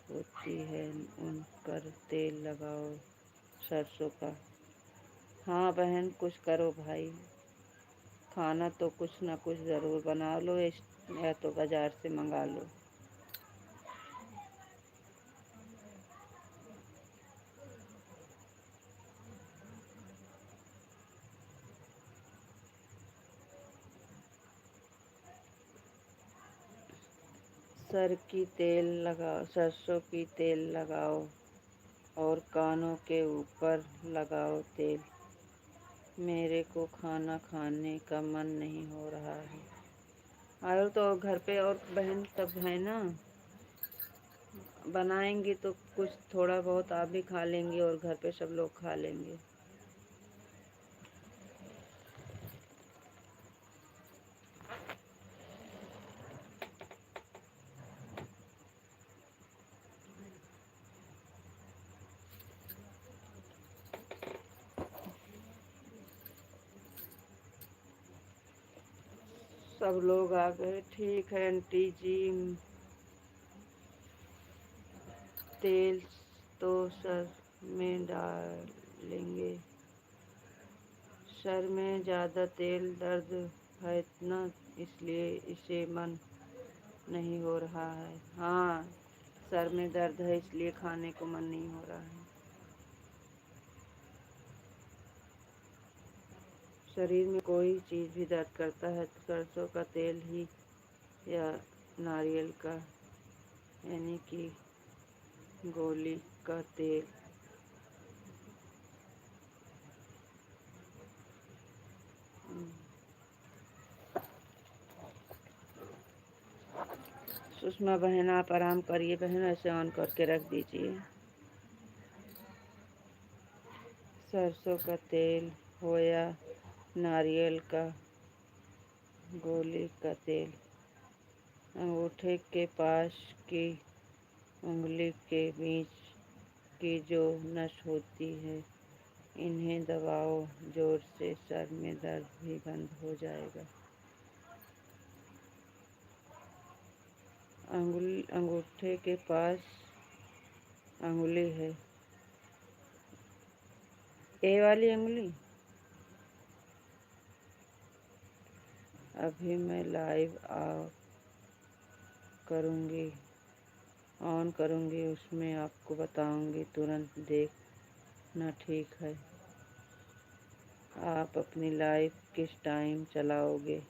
होती है उन पर तेल लगाओ, सरसों का। हाँ बहन, कुछ करो भाई, खाना तो कुछ ना कुछ ज़रूर बना लो, या तो बाज़ार से मंगा लो। सर की तेल लगाओ, सरसों की तेल लगाओ, और कानों के ऊपर लगाओ तेल। मेरे को खाना खाने का मन नहीं हो रहा है। और तो घर पे और बहन सब है ना, बनाएंगी तो कुछ थोड़ा बहुत आप भी खा लेंगी और घर पे सब लोग खा लेंगे। सब लोग आ गए। ठीक है आंटी जी। तेल तो सर में डालेंगे। सर में ज़्यादा तेल दर्द है ना, इसलिए इसे मन नहीं हो रहा है। हाँ, सर में दर्द है इसलिए खाने को मन नहीं हो रहा है। शरीर में कोई चीज़ भी दर्द करता है तो सरसों का तेल ही या नारियल का, यानी कि गोली का तेल। सुषमा बहन आप आराम करिए बहन, ऐसे ऑन करके रख दीजिए। सरसों का तेल हो या नारियल का, गोली का तेल। अंगूठे के पास की उंगली के बीच की जो नस होती है, इन्हें दबाओ जोर से, सर में दर्द भी बंद हो जाएगा। अंगूठे के पास अंगुली है, ए वाली अंगुली। अभी मैं लाइव करूँगी, ऑन करूँगी, उसमें आपको बताऊँगी, तुरंत देखना। ठीक है। आप अपनी लाइफ किस टाइम चलाओगे?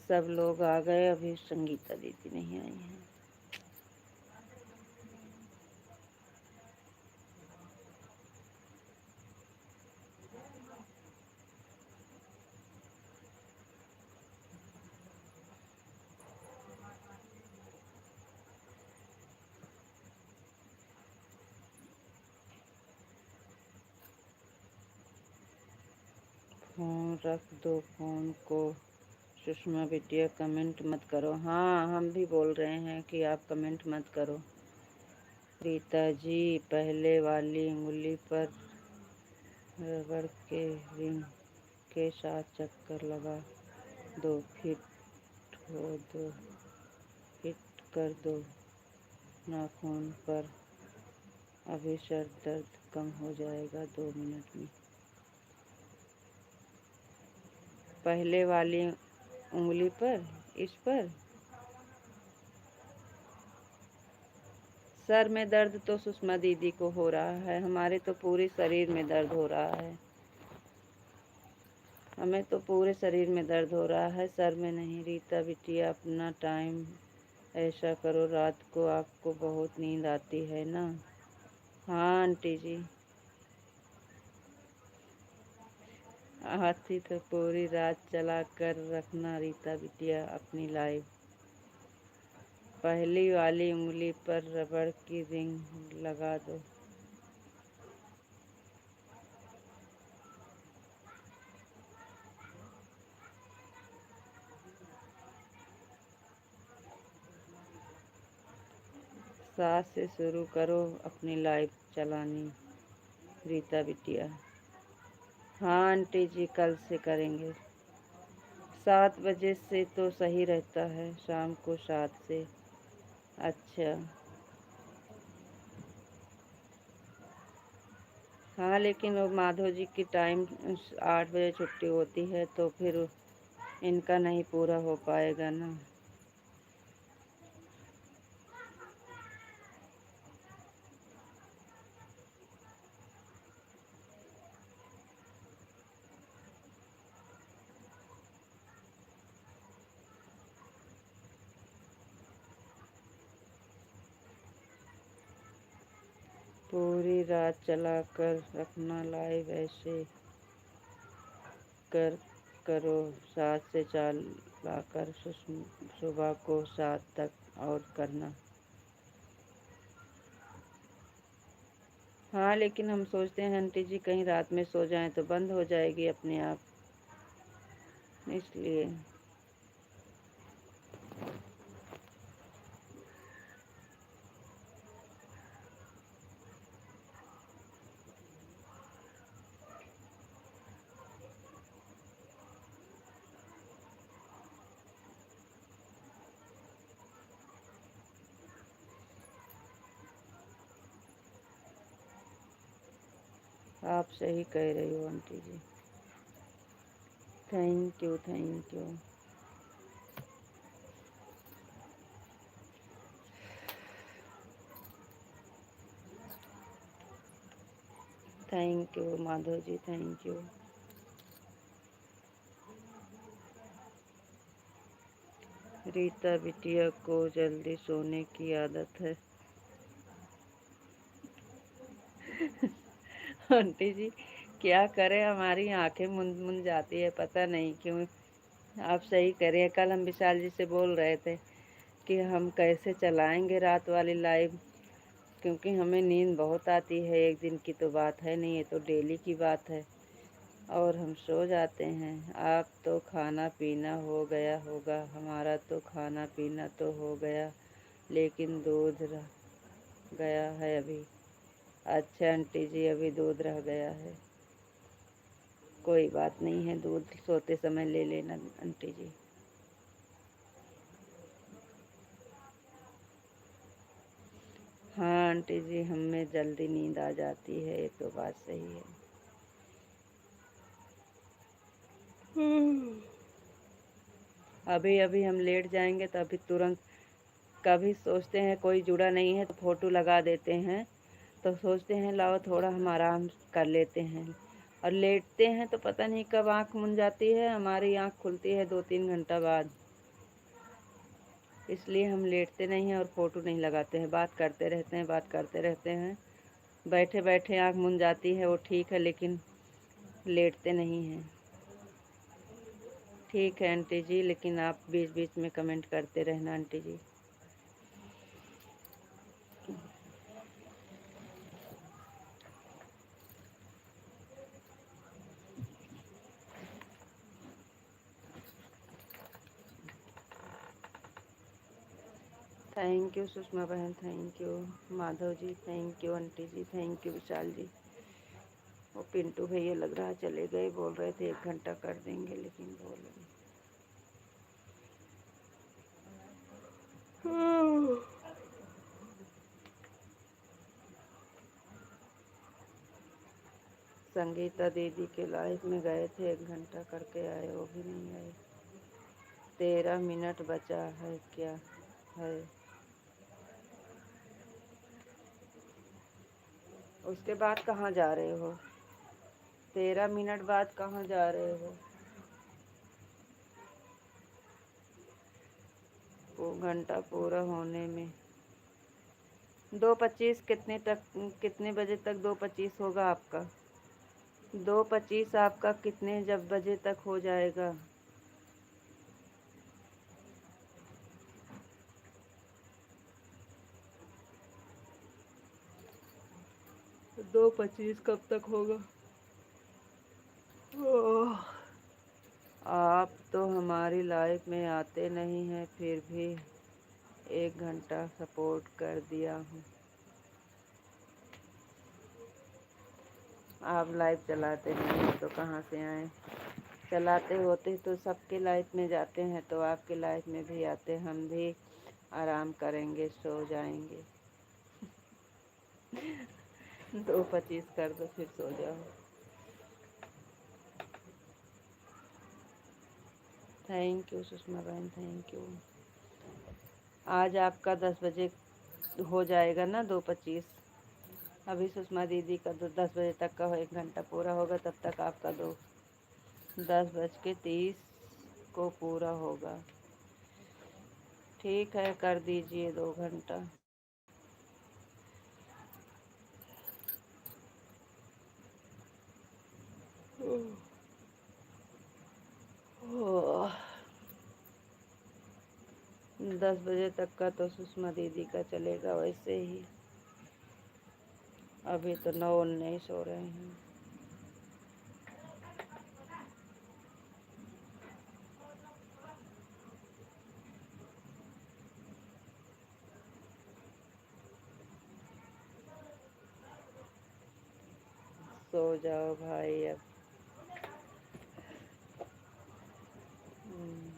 सब लोग आ गए, अभी संगीता दीदी नहीं आई हैं। फोन रख दो फोन को। सुषमा बिटिया कमेंट मत करो। हाँ, हम भी बोल रहे हैं कि आप कमेंट मत करो। रीता जी, पहले वाली उंगली पर रबड़ के रिंग के साथ चक्कर लगा दो, हो दो, फिट कर दो नाखून पर, अभी सर दर्द कम हो जाएगा 2 मिनट में। पहले वाली उंगली पर, इस पर सर में दर्द तो सुषमा दीदी को हो रहा है, हमारे तो पूरे शरीर में दर्द हो रहा है। हमें तो पूरे शरीर में दर्द हो रहा है, सर में नहीं। रीता बिटिया अपना टाइम ऐसा करो, रात को आपको बहुत नींद आती है ना। हाँ आंटी जी, आती तो पूरी रात चला कर रखना रीता बिटिया अपनी लाइव। पहली वाली उंगली पर रबड़ की रिंग लगा दो। सात से शुरू करो अपनी लाइव चलानी रीता बिटिया। हाँ आंटी जी, कल से करेंगे। 7 बजे से तो सही रहता है, शाम को 7 से। अच्छा। हाँ, लेकिन वो माधव जी की टाइम 8 बजे छुट्टी होती है, तो फिर इनका नहीं पूरा हो पाएगा ना। पूरी रात चला कर रखना लाइव, ऐसे कर करो 7 से चलाकर सुबह को 7 तक और करना। हाँ, लेकिन हम सोचते हैं आंटी जी कहीं रात में सो जाएं तो बंद हो जाएगी अपने आप, इसलिए। आप सही कह रही हो aunty ji. Thank you, thank you. Thank you Madhav ji, thank you. Rita बिटिया को जल्दी सोने की आदत है। आंटी जी क्या करें, हमारी आंखें मुंद मुंद जाती है, पता नहीं क्यों। आप सही करिए, कल हम विशाल जी से बोल रहे थे कि हम कैसे चलाएंगे रात वाली लाइव, क्योंकि हमें नींद बहुत आती है। एक दिन की तो बात है नहीं, ये तो डेली की बात है, और हम सो जाते हैं। आप तो खाना पीना हो गया होगा, हमारा तो खाना पीना तो हो गया, लेकिन दूध रह गया है अभी। अच्छा आंटी जी, अभी दूध रह गया है, कोई बात नहीं है, दूध सोते समय ले लेना आंटी जी। हाँ आंटी जी, हमें जल्दी नींद आ जाती है, ये तो बात सही है। अभी अभी हम लेट जाएंगे तो अभी तुरंत, कभी सोचते हैं कोई जुड़ा नहीं है तो फोटो लगा देते हैं, तो सोचते हैं लाओ थोड़ा हम आराम कर लेते हैं, और लेटते हैं तो पता नहीं कब आँख मुन जाती है, हमारी आँख खुलती है 2-3 घंटा बाद। इसलिए हम लेटते नहीं हैं और फ़ोटो नहीं लगाते हैं, बात करते रहते हैं, बात करते रहते हैं। बैठे बैठे आँख मुन जाती है वो ठीक है, लेकिन लेटते नहीं हैं। ठीक है आंटी जी, लेकिन आप बीच बीच में कमेंट करते रहना aunty ji. Thank you Sushma बहन, thank you Madhav ji, thank you aunty ji, thank you Vishal ji. वो पिंटू भैया लग रहा है चले गए, बोल रहे थे 1 घंटा कर देंगे, लेकिन बोले नहीं। संगीता दीदी के लाइफ में गए थे, 1 घंटा करके आए, वो भी नहीं आए। 13 मिनट बचा है क्या है, उसके बाद कहाँ जा रहे हो? 13 मिनट बाद कहाँ जा रहे हो? वो घंटा पूरा होने में 2:25 कितने बजे तक 2:25 होगा आपका? 2:25 आपका कितने जब बजे तक हो जाएगा? 2:25 कब तक होगा? ओह, आप तो हमारी लाइफ में आते नहीं हैं, फिर भी 1 घंटा सपोर्ट कर दिया हूँ। आप लाइव चलाते नहीं हैं तो कहाँ से आए? चलाते होते तो सबके लाइफ में जाते हैं, तो आपके लाइफ में भी आते, हम भी आराम करेंगे, सो जाएंगे। 2:25 कर दो फिर सो जाओ। थैंक यू सुषमा बहन, थैंक यू। आज आपका 10 बजे हो जाएगा ना 2:25? अभी सुषमा दीदी का 10 बजे तक का 1 घंटा पूरा होगा, तब तक आपका 10:30 को पूरा होगा। ठीक है, कर दीजिए 2 घंटा। 10 बजे तक का तो सुषमा दीदी का चलेगा वैसे ही। अभी तो 9-19 हो रहे हैं। सो जाओ भाई अब। हम्म।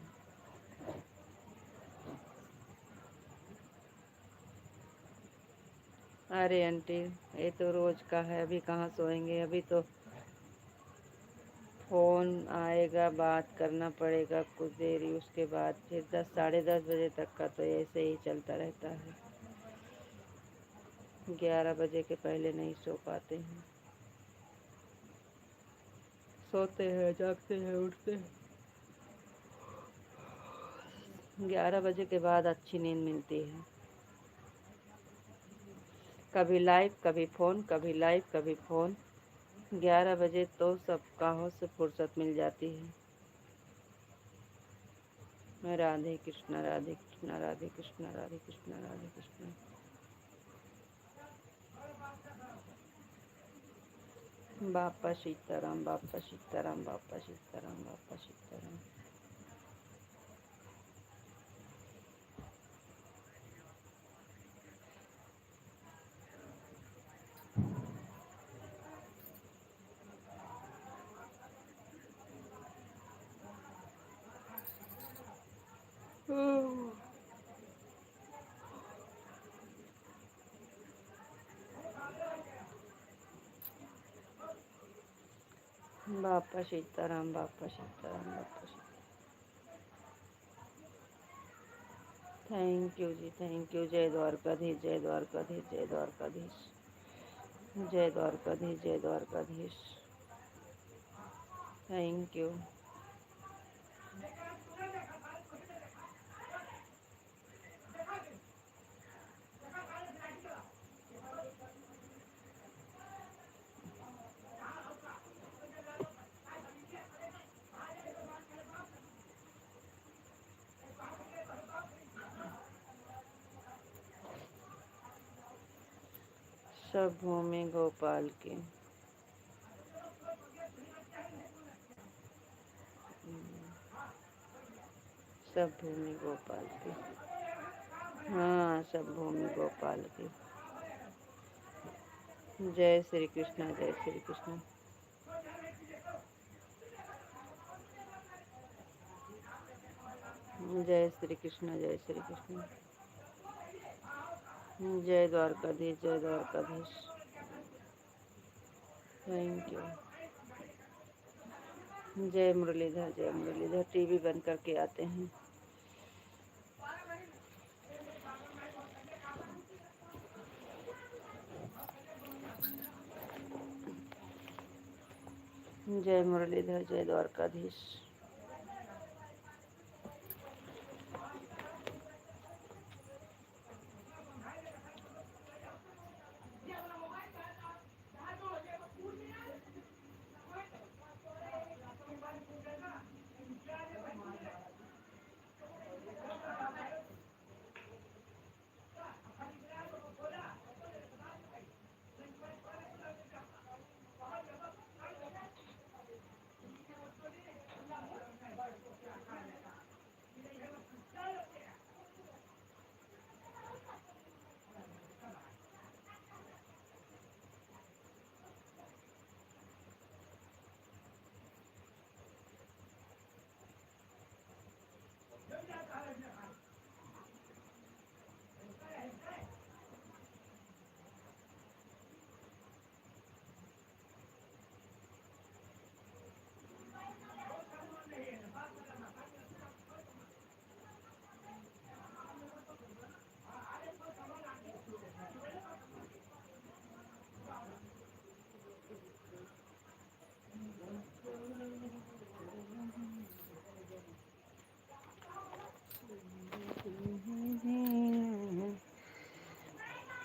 अरे आंटी, ये तो रोज का है, अभी कहाँ सोएंगे। अभी तो फ़ोन आएगा, बात करना पड़ेगा कुछ देरी, उसके बाद फिर 10 साढ़े 10 बजे तक का तो ऐसे ही चलता रहता है। 11 बजे के पहले नहीं सो पाते हैं। सोते हैं, जागते हैं, उठते हैं। 11 बजे के बाद अच्छी नींद मिलती है। कभी लाइव कभी फ़ोन, कभी लाइव कभी फ़ोन। 11 बजे तो सब कामों से फुर्सत मिल जाती है। राधे कृष्णा, राधे कृष्णा, राधे कृष्णा, राधे कृष्णा, राधे कृष्णा। बापा सीताराम, बापा सीताराम, बापा सीताराम, बापा सीताराम। बापा सीताराम, बापा सीताराम, बापा सीताराम। थैंक यू जी, थैंक यू। जय द्वारकाधीश, जय द्वारकाधीश, जय द्वारकाधीश, जय द्वारकाधीश, जय द्वारकाधीश। Thank you. सब भूमि गोपाल की। सब भूमि गोपाल की। हाँ, सब भूमि गोपाल की। जय श्री कृष्ण, जय श्री कृष्ण। जय श्री कृष्ण, जय श्री कृष्ण। जय द्वारकाधीश, जय द्वारकाधीश। Thank you. जय मुरलीधर, जय मुरलीधर। टीवी बंद करके आते हैं। जय मुरलीधर, जय Dwarkadhish.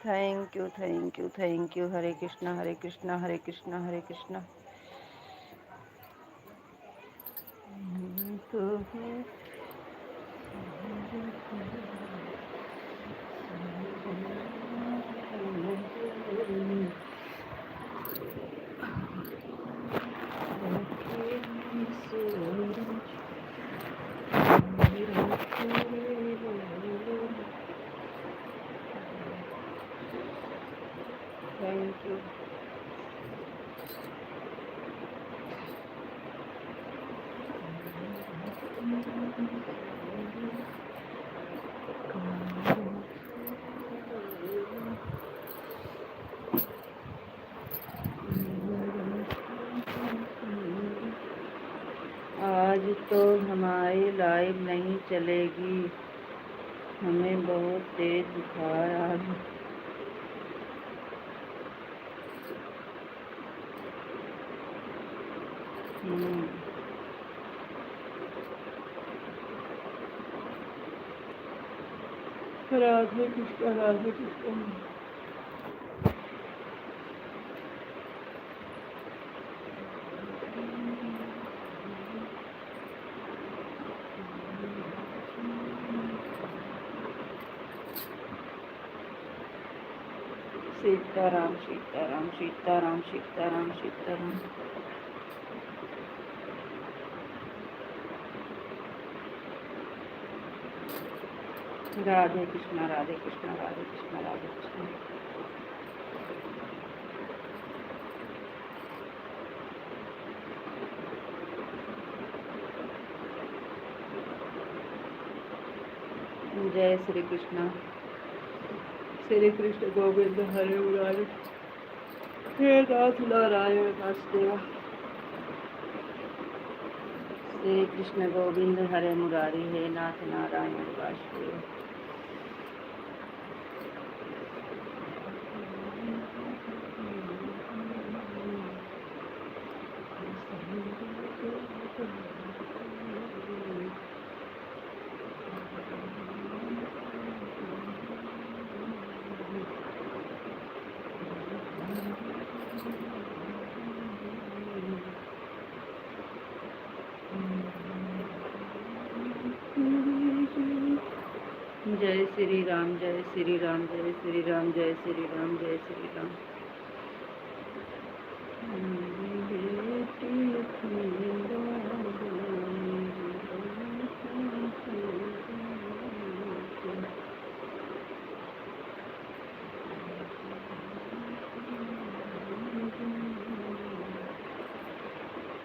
Thank you, thank you, thank you. Hare Krishna, Hare Krishna, Hare Krishna, Hare Krishna. तो थैंक यू। आज तो हमारी लाइव नहीं चलेगी, हमें बहुत तेज बुखार आ रहा। राधे कृष्ण राधे कृष्ण। सीताराम सीताराम सीताराम सीताराम सीताराम। राधे कृष्ण राधे कृष्ण राधे कृष्ण राधे कृष्ण। जय श्री कृष्ण। श्री कृष्ण गोविंद हरे मुरारी, हे नाथ नारायण वासुदेवा। श्री कृष्ण गोविंद हरे मुरारी, हे नाथ नारायण वासुदेवा। जय श्री राम जय श्री राम जय श्री राम जय श्री राम जय Shri Ram.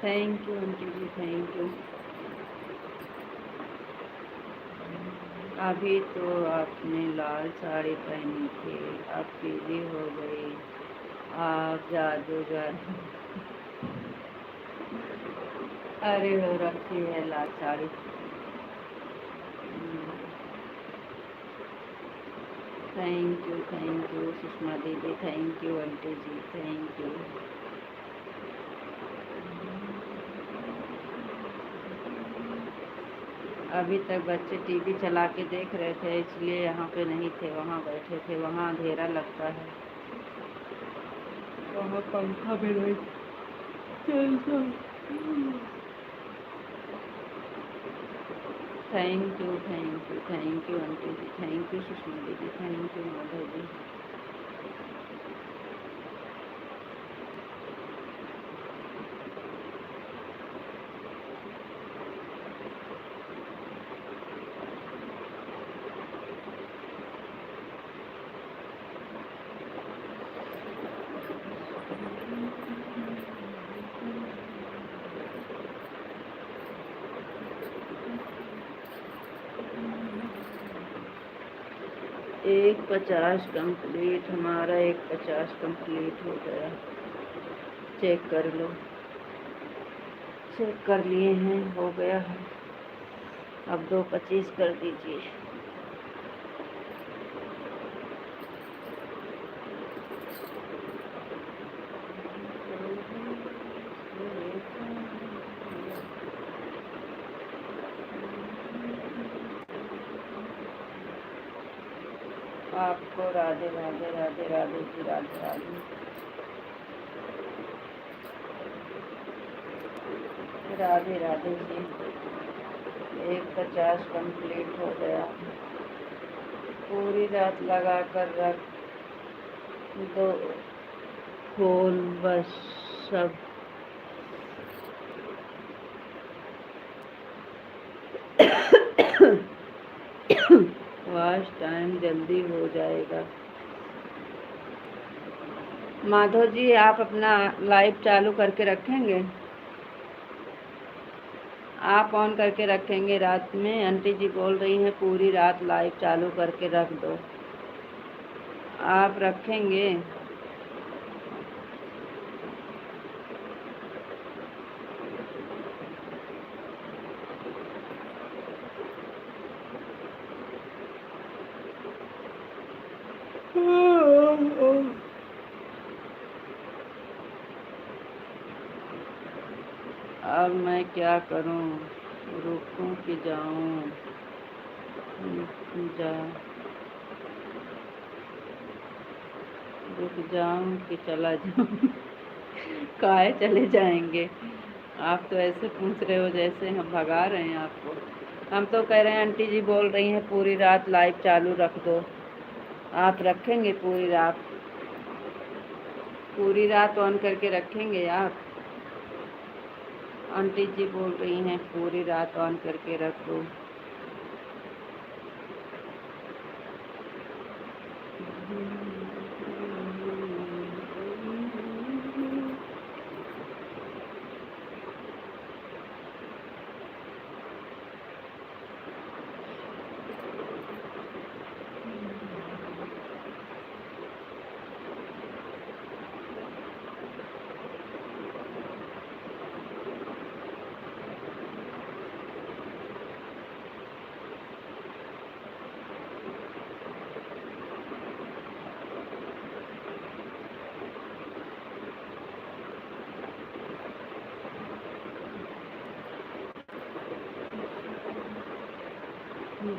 Thank you aunty ji, thank you. अभी तो आपने लाल साड़ी पहनी थी, अब पीली हो गई, आप जादूगर। अरे हो रखी है लाल साड़ी। थैंक यू सुषमा दीदी, thank you aunty ji, thank you. अभी तक बच्चे टीवी चला के देख रहे थे, इसलिए यहाँ पे नहीं थे, वहाँ बैठे थे। वहाँ अंधेरा लगता है, वहाँ पंखा भी नहीं चलता। Thank you aunty ji, thank you Sushma दीदी, थैंक यू माधव जी। एक 50 कंप्लीट, हमारा 1:50 कंप्लीट हो गया। चेक कर लो, चेक कर लिए हैं, हो गया है। अब 2:25 कर दीजिए। आपको राधे राधे राधे राधे जी, राधे राधे। राधे राधे जी। 1:50 कंप्लीट हो गया। पूरी रात लगा कर रख दो फोन, बस सब। आज टाइम जल्दी हो जाएगा। माधव जी, आप अपना लाइव चालू करके रखेंगे? आप ऑन करके रखेंगे रात में? आंटी जी बोल रही हैं पूरी रात लाइव चालू करके रख दो। आप रखेंगे? अब मैं क्या करूं? रुकूं कि जाऊं? जा रुक जाऊं कि चला जाऊं? काहे चले जाएंगे? आप तो ऐसे पूछ रहे हो जैसे हम भगा रहे हैं आपको। हम तो कह रहे हैं आंटी जी बोल रही हैं पूरी रात लाइव चालू रख दो। आप रखेंगे पूरी रात? पूरी रात ऑन करके रखेंगे आप? आंटी जी बोल रही हैं पूरी रात ऑन करके रख दो।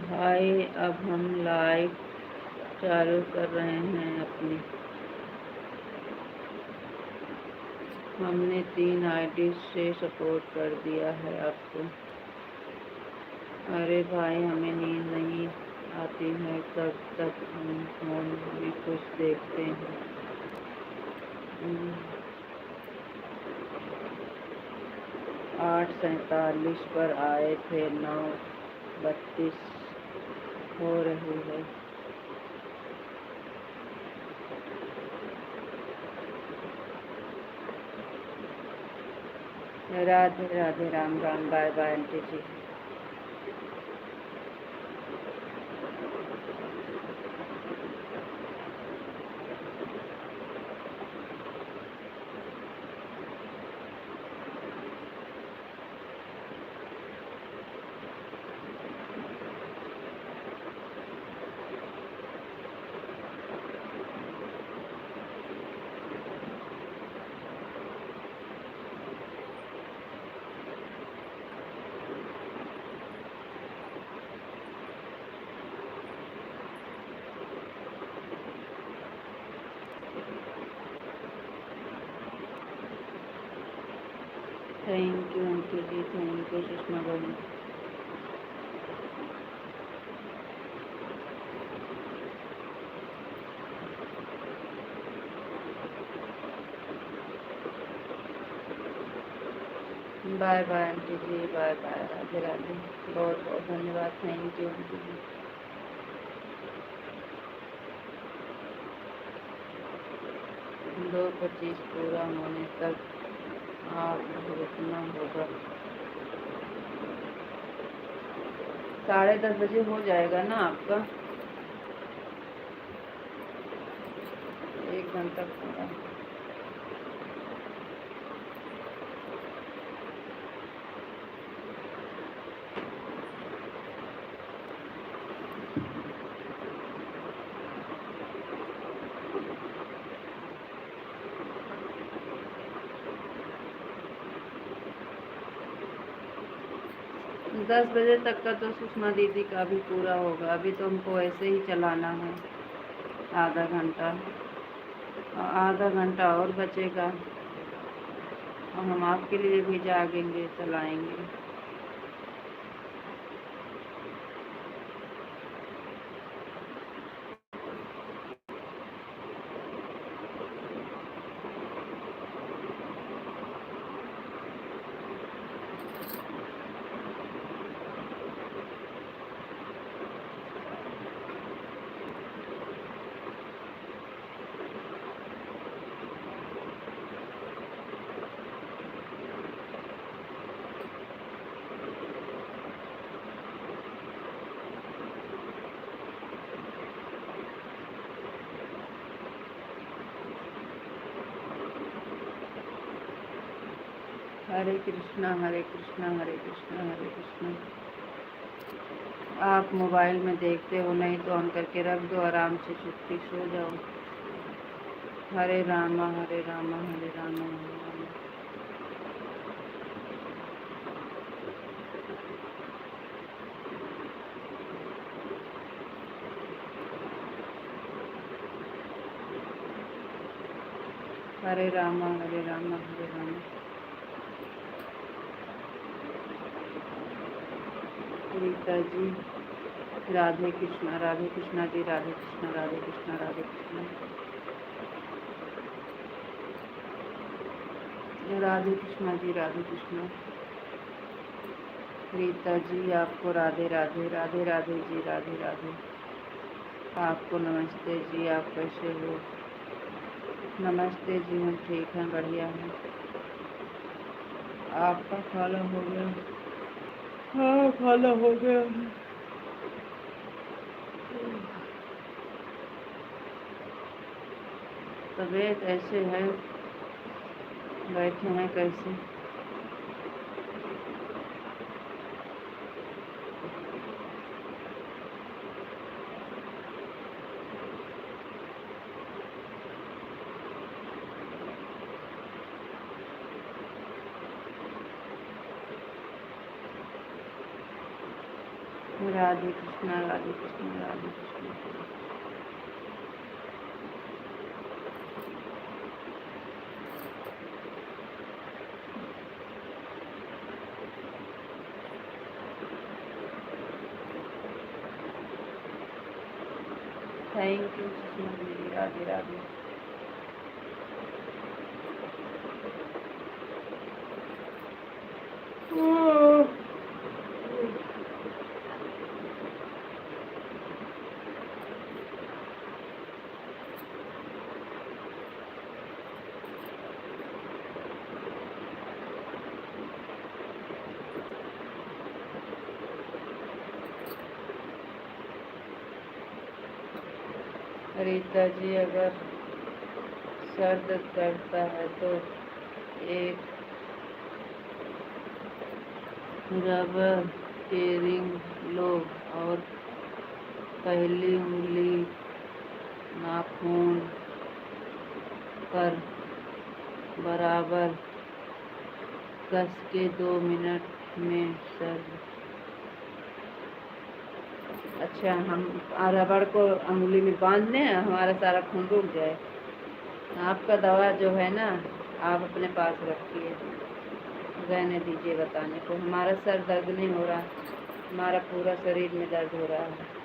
भाई अब हम लाइव चालू कर रहे हैं अपनी। हमने 3 आईडी से सपोर्ट कर दिया है आपको। अरे भाई हमें नींद नहीं आती है, कब तक हम फोन में कुछ देखते हैं। 8:47 पर आए थे, 9:32 हो रही है। Radhe Radhe, Ram Ram, bye bye aunty ji. Thank you aunty ji, thank you Sushma बहन। Bye bye aunty ji, bye bye, Radhe Radhe. बहुत बहुत धन्यवाद, थैंक यू आंटी जी। 2:25 पूरा होने तक आप रुकना होगा। 10:30 बजे हो जाएगा ना आपका? 1 घंटा पूरा। दस बजे तक का तो सुषमा दीदी का भी पूरा होगा। अभी तो हमको ऐसे ही चलाना है आधा घंटा, और आधा घंटा और बचेगा, और हम आपके लिए भी जागेंगे, चलाएंगे। हरे कृष्णा हरे कृष्णा हरे कृष्णा हरे कृष्णा। आप मोबाइल में देखते हो, नहीं तो ऑन करके रख दो, आराम से चुपटी सो जाओ। हरे रामा हरे रामा हरे रामा हरे रामा। हरे रामा हरे रामा हरे रामा। रीता जी राधे कृष्णा जी, राधे कृष्णा राधे कृष्णा राधे कृष्णा। राधे कृष्णा जी राधे कृष्णा। रीता जी आपको राधे राधे, राधे राधे जी राधे राधे। आपको नमस्ते जी, आप कैसे हो? नमस्ते जी, हम ठीक हैं, बढ़िया हैं। आपका खाना हो गया? हाँ खाना हो गया। तबीयत ऐसे है, बैठे हैं कैसे? राधे कृष्णा राधे कृष्णा राधे कृष्णा। थैंक यू सुषमा दीदी, राधे राधे। रीता जी अगर सर दर्द करता है तो एक रबर के रिंग लो और पहली उंगली नाखून पर बराबर कस के 2 मिनट में सर। अच्छा, हम रबड़ को अंगुली में बांध लें, हमारा सारा खून रुक जाए। आपका दवा जो है ना, आप अपने पास रखिए, रहने दीजिए बताने को। हमारा सर दर्द नहीं हो रहा, हमारा पूरा शरीर में दर्द हो रहा है।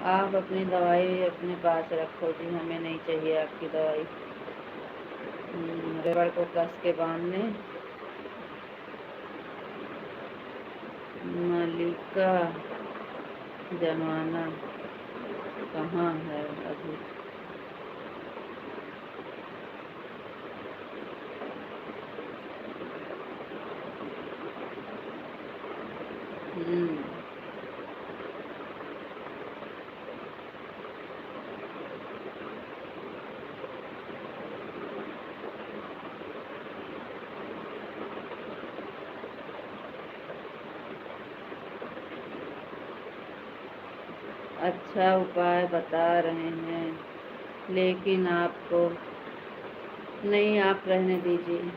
आप अपनी दवाई अपने पास रखो जी, हमें नहीं चाहिए आपकी दवाई। रबड़ को कस के बांध लें। मलिका जमाना कहाँ है अभी? अच्छा उपाय बता रहे हैं, लेकिन आपको नहीं, आप रहने दीजिए।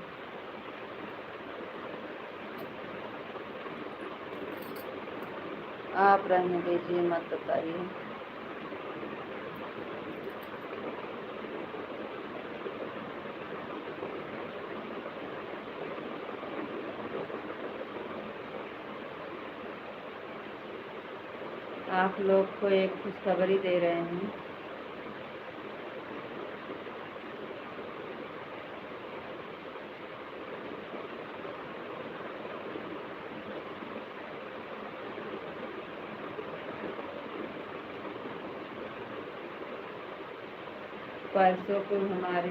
आप रहने दीजिए, मत बताइए। आप लोग को एक खुशखबरी दे रहे हैं। परसों को हमारी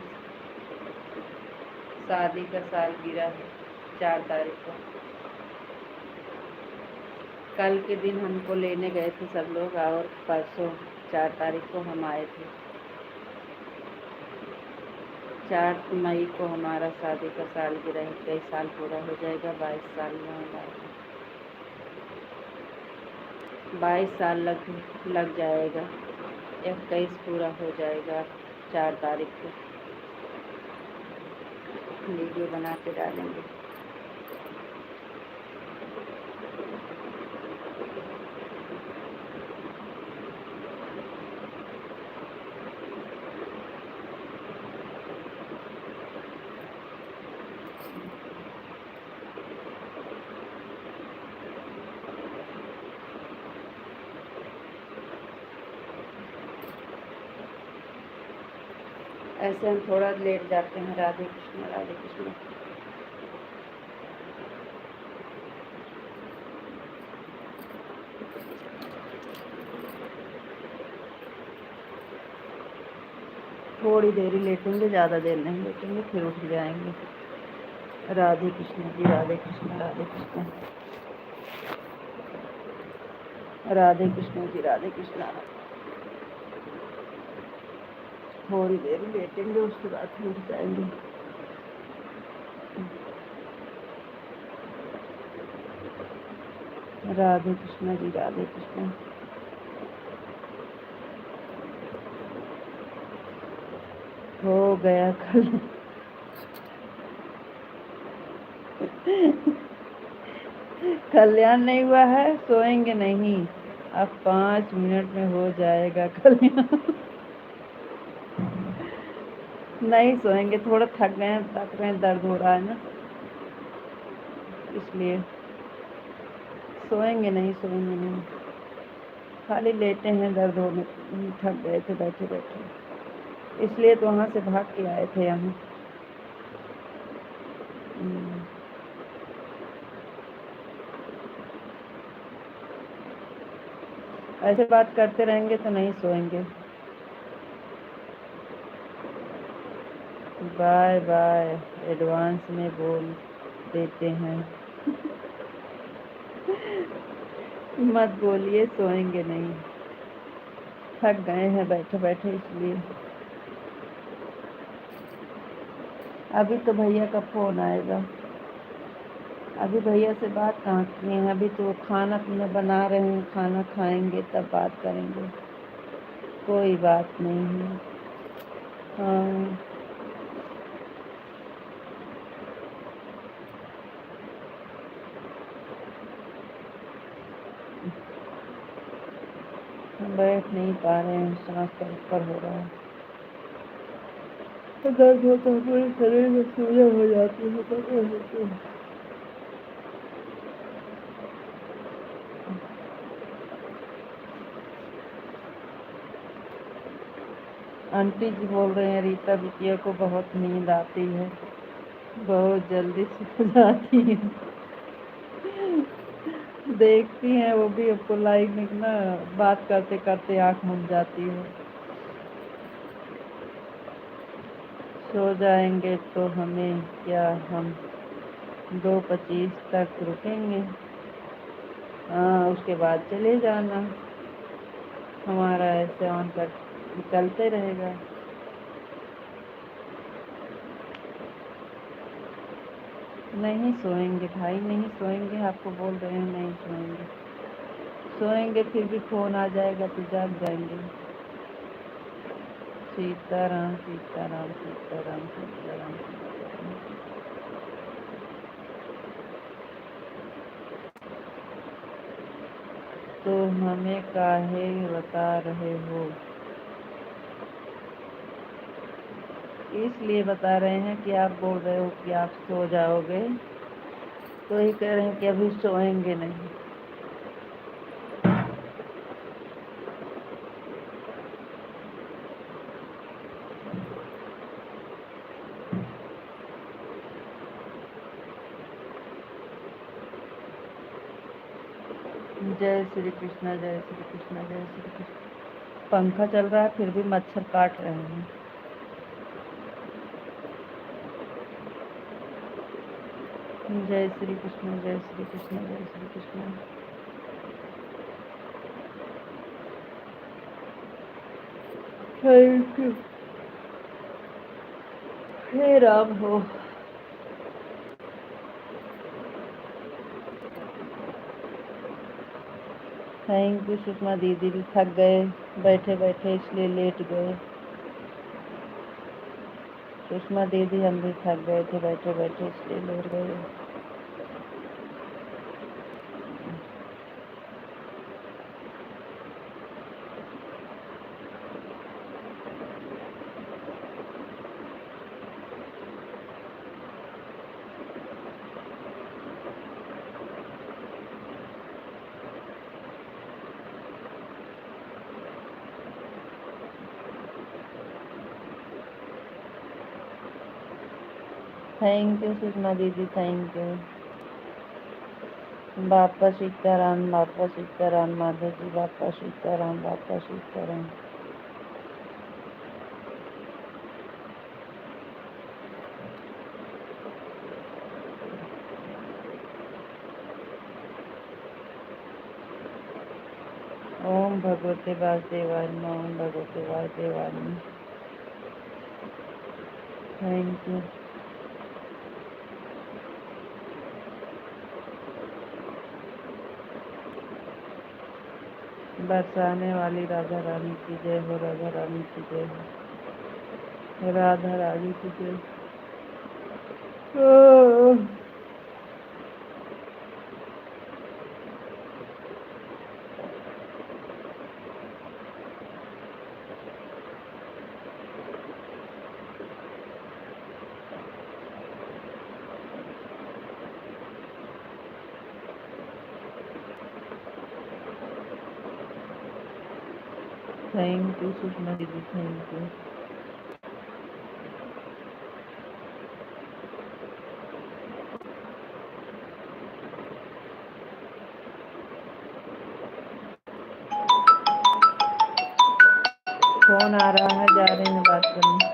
शादी का सालगिरह है, 4 तारीख को। कल के दिन हमको लेने गए थे सब लोग, और परसों 4 तारीख को हम आए थे। 4 मई को हमारा शादी का सालगिरह है। 23 साल पूरा हो जाएगा, 22 साल में हमारा 22 साल लग जाएगा। 21 पूरा हो जाएगा 4 तारीख को। वीडियो बना के डालेंगे। ऐसे हम थोड़ा लेट जाते हैं। राधे कृष्ण राधे कृष्ण। थोड़ी देर ही लेटेंगे, ज़्यादा देर नहीं लेटेंगे, फिर उठ जाएंगे। राधे कृष्ण जी राधे कृष्ण राधे कृष्ण। राधे कृष्ण जी राधे कृष्ण। थोड़ी देर ही लेटेंगे, उसके बाद फिर उठ जाएंगे। राधे कृष्ण जी राधे कृष्ण। हो गया कल। कल्याण नहीं हुआ है, सोएंगे नहीं। अब 5 मिनट में हो जाएगा कल्याण। नहीं सोएंगे, थोड़ा थक रहे हैं, दर्द हो रहा है ना, इसलिए सोएंगे नहीं। खाली लेटे हैं, दर्द होने, थक गए थे बैठे बैठे, इसलिए तो वहाँ से भाग के आए थे यहाँ। ऐसे बात करते रहेंगे तो नहीं सोएंगे। बाय बाय एडवांस में बोल देते हैं। मत बोलिए, सोएंगे नहीं, थक गए हैं बैठे बैठे, इसलिए। अभी तो भैया का फोन आएगा। अभी भैया से बात कहाँ किए हैं, अभी तो खाना पीना बना रहे हैं, खाना खाएंगे तब बात करेंगे। कोई बात नहीं है। हाँ बैठ नहीं पा रहे हैं, सांस का ऊपर हो रहा है, तो दर्द होता है, पूरे शरीर में सूजन हो जाती है, पता है। आंटी जी बोल रहे हैं रीता बिटिया को बहुत नींद आती है, बहुत जल्दी सो जाती है। देखती हैं वो भी आपको लाइव में ना, बात करते करते आँख मुन जाती है। सो जाएंगे तो हमें क्या, हम 2:25 तक रुकेंगे। हाँ उसके बाद चले जाना, हमारा ऐसे ऑन कर चलते रहेगा। नहीं सोएंगे भाई, नहीं सोएंगे, आपको बोल रहे हैं नहीं सोएंगे। सोएंगे फिर भी फोन आ जाएगा तो जाग जाएंगे। सीताराम सीताराम सीताराम सीताराम सीताराम। तो हमें काहे बता रहे हो? इसलिए बता रहे हैं कि आप बोल रहे हो कि आप सो जाओगे, तो ये कह रहे हैं कि अभी सोएंगे नहीं। जय श्री कृष्णा जय श्री कृष्णा जय श्री कृष्ण। पंखा चल रहा है फिर भी मच्छर काट रहे हैं। जय श्री कृष्ण, जय श्री कृष्ण, जय श्री कृष्ण। Thank you. हे राम हो। थैंक यू सुषमा दीदी, भी थक गए बैठे बैठे इसलिए लेट गए। सुषमा दीदी हम भी थक गए थे बैठे बैठे इसलिए लेट गए। थैंक यू सुषमा दीदी, थैंक यू। बापा सीताराम, बापा सीताराम। माधव जी बापा सीताराम, बापा सीताराम। ओम भगवते वासुदेवाय नमः, ओम भगवते वासुदेवाय नमः। Thank you. बरसाने वाली राधा रानी की जय हो, राधा रानी की जय हो, राधा रानी की जय। थैंक यू सुषमा दीदी, थैंक यू। फोन आ रहा है, जा रहे हैं बात करने।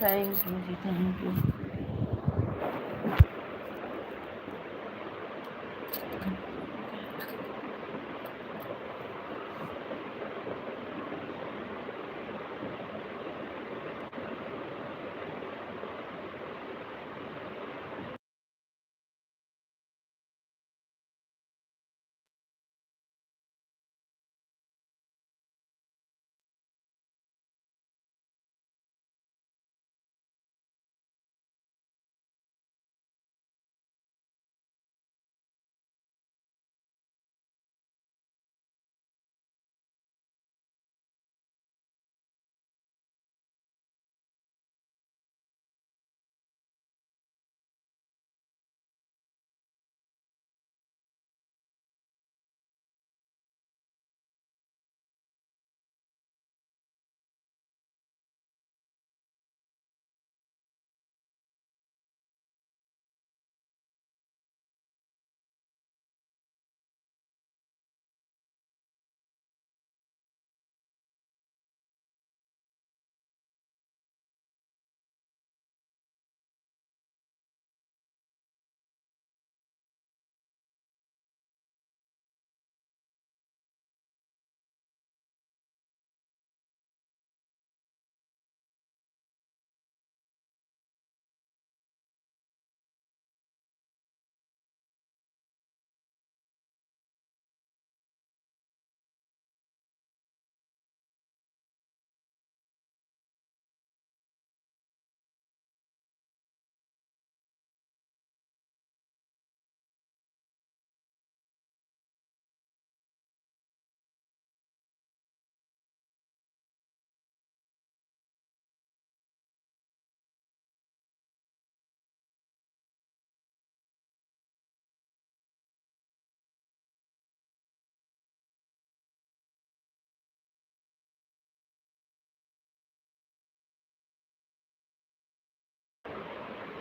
थैंक यू जी, thank you.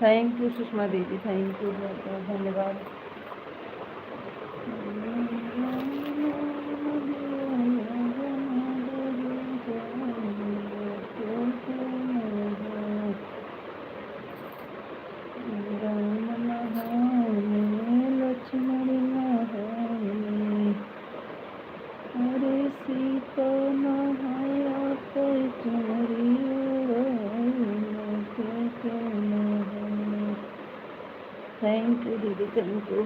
Thank you Sushma दीदी, थैंक यू, बहुत बहुत धन्यवाद। लक्ष्मण नहाने, अरे सीता नहाया तो चुनरी नहाने। थैंक यू दीदी, थैंक यू।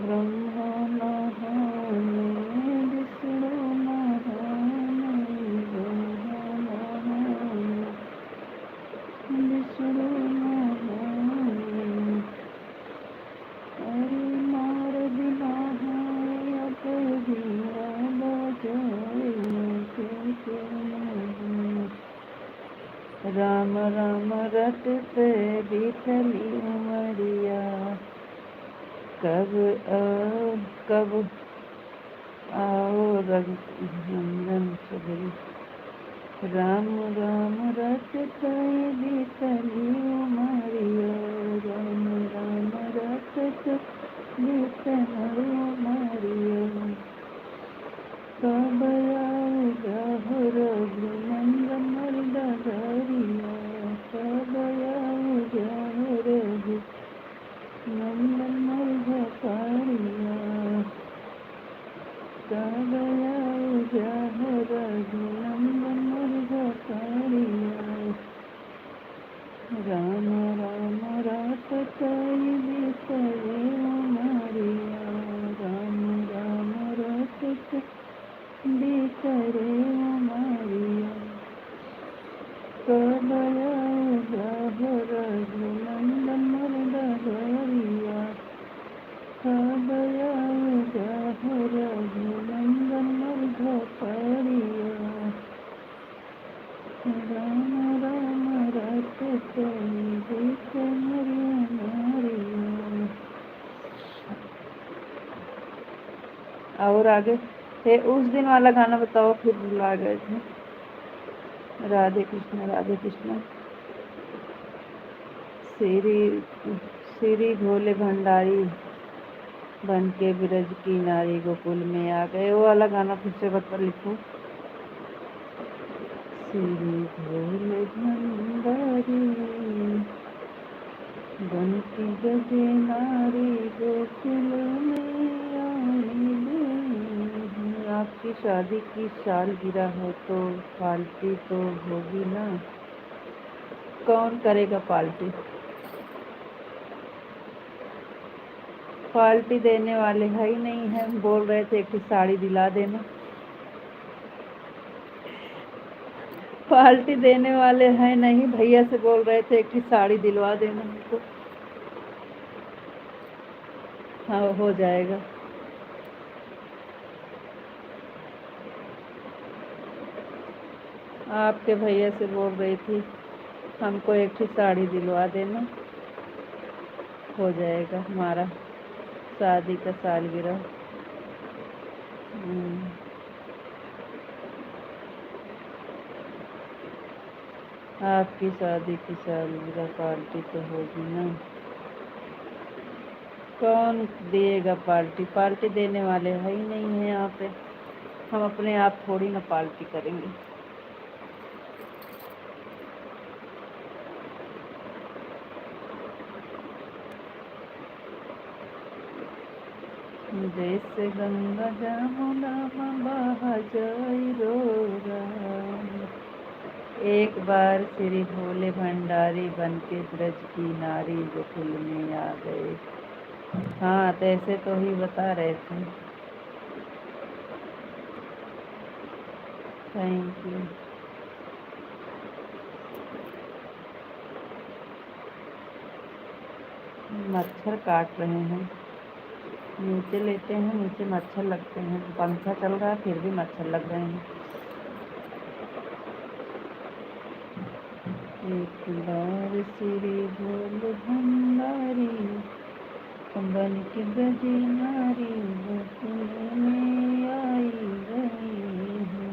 ब्रह्मा नहाने, विष्णु नहाने, ब्रह्मा नहाने, विष्णु नहाने, अरे नारद नहाए अपर बीना बजाए, राम राम रटते बीतली उमरिया, कब कब आओ रघुनंदन सबरी। राम राम रटते बीतली उमरिया, राम राम रटते बीतली उमरिया, कब आओ रघुनंदन डगरिया, कब आओ रघुनंदन मर्दकारिया, कब आओ रघुनंदन मर्दकारिया, राम राम रटते बीतली उमरिया, राम राम रटते बीतली उमरिया, कब आओ रघुनंदन मर्दकारिया, कब आओ रघुनंदन मर्दकारिया, राम राम रटते बीतली उमरिया। और आगे ये उस दिन वाला गाना बताओ, फिर भुला गए थे। राधे कृष्ण, राधे कृष्ण। श्री श्री भोले भंडारी बन के ब्रज की नारी गोकुल में आ गए। वो वाला गाना फिर से बता लिखो। श्री भोले भंडारी बन की ब्रज नारी गोकुल में आई गई। आपकी शादी की सालगिरह है तो पार्टी तो होगी ना। कौन करेगा पार्टी? पार्टी देने वाले है ही नहीं है। बोल रहे थे एक साड़ी दिला देना। पार्टी देने वाले हैं नहीं। भैया से बोल रहे थे एक साड़ी दिलवा देना हमको। हाँ हो जाएगा। आपके भैया से बोल रही थी हमको एक साड़ी दिलवा देना। हो जाएगा हमारा शादी का सालगिरह। आपकी शादी की सालगिरह पार्टी तो होगी ना। कौन देगा पार्टी? पार्टी देने वाले है ही नहीं है यहाँ पे। हम अपने आप थोड़ी ना पार्टी करेंगे। जैसे गंगा जमुना बहा जाई रो राम। एक बार श्री भोले भंडारी बन के ब्रज की नारी गोकुल में आ गए। हाँ तो ऐसे तो ही बता रहे थे। Thank you. मच्छर काट रहे हैं। नीचे लेते हैं, नीचे मच्छर लगते हैं। पंखा चल रहा है फिर भी मच्छर लग रहे हैं। एक बार श्री भोले भंडारी बन के ब्रज नारी गोकुल में आई गई है।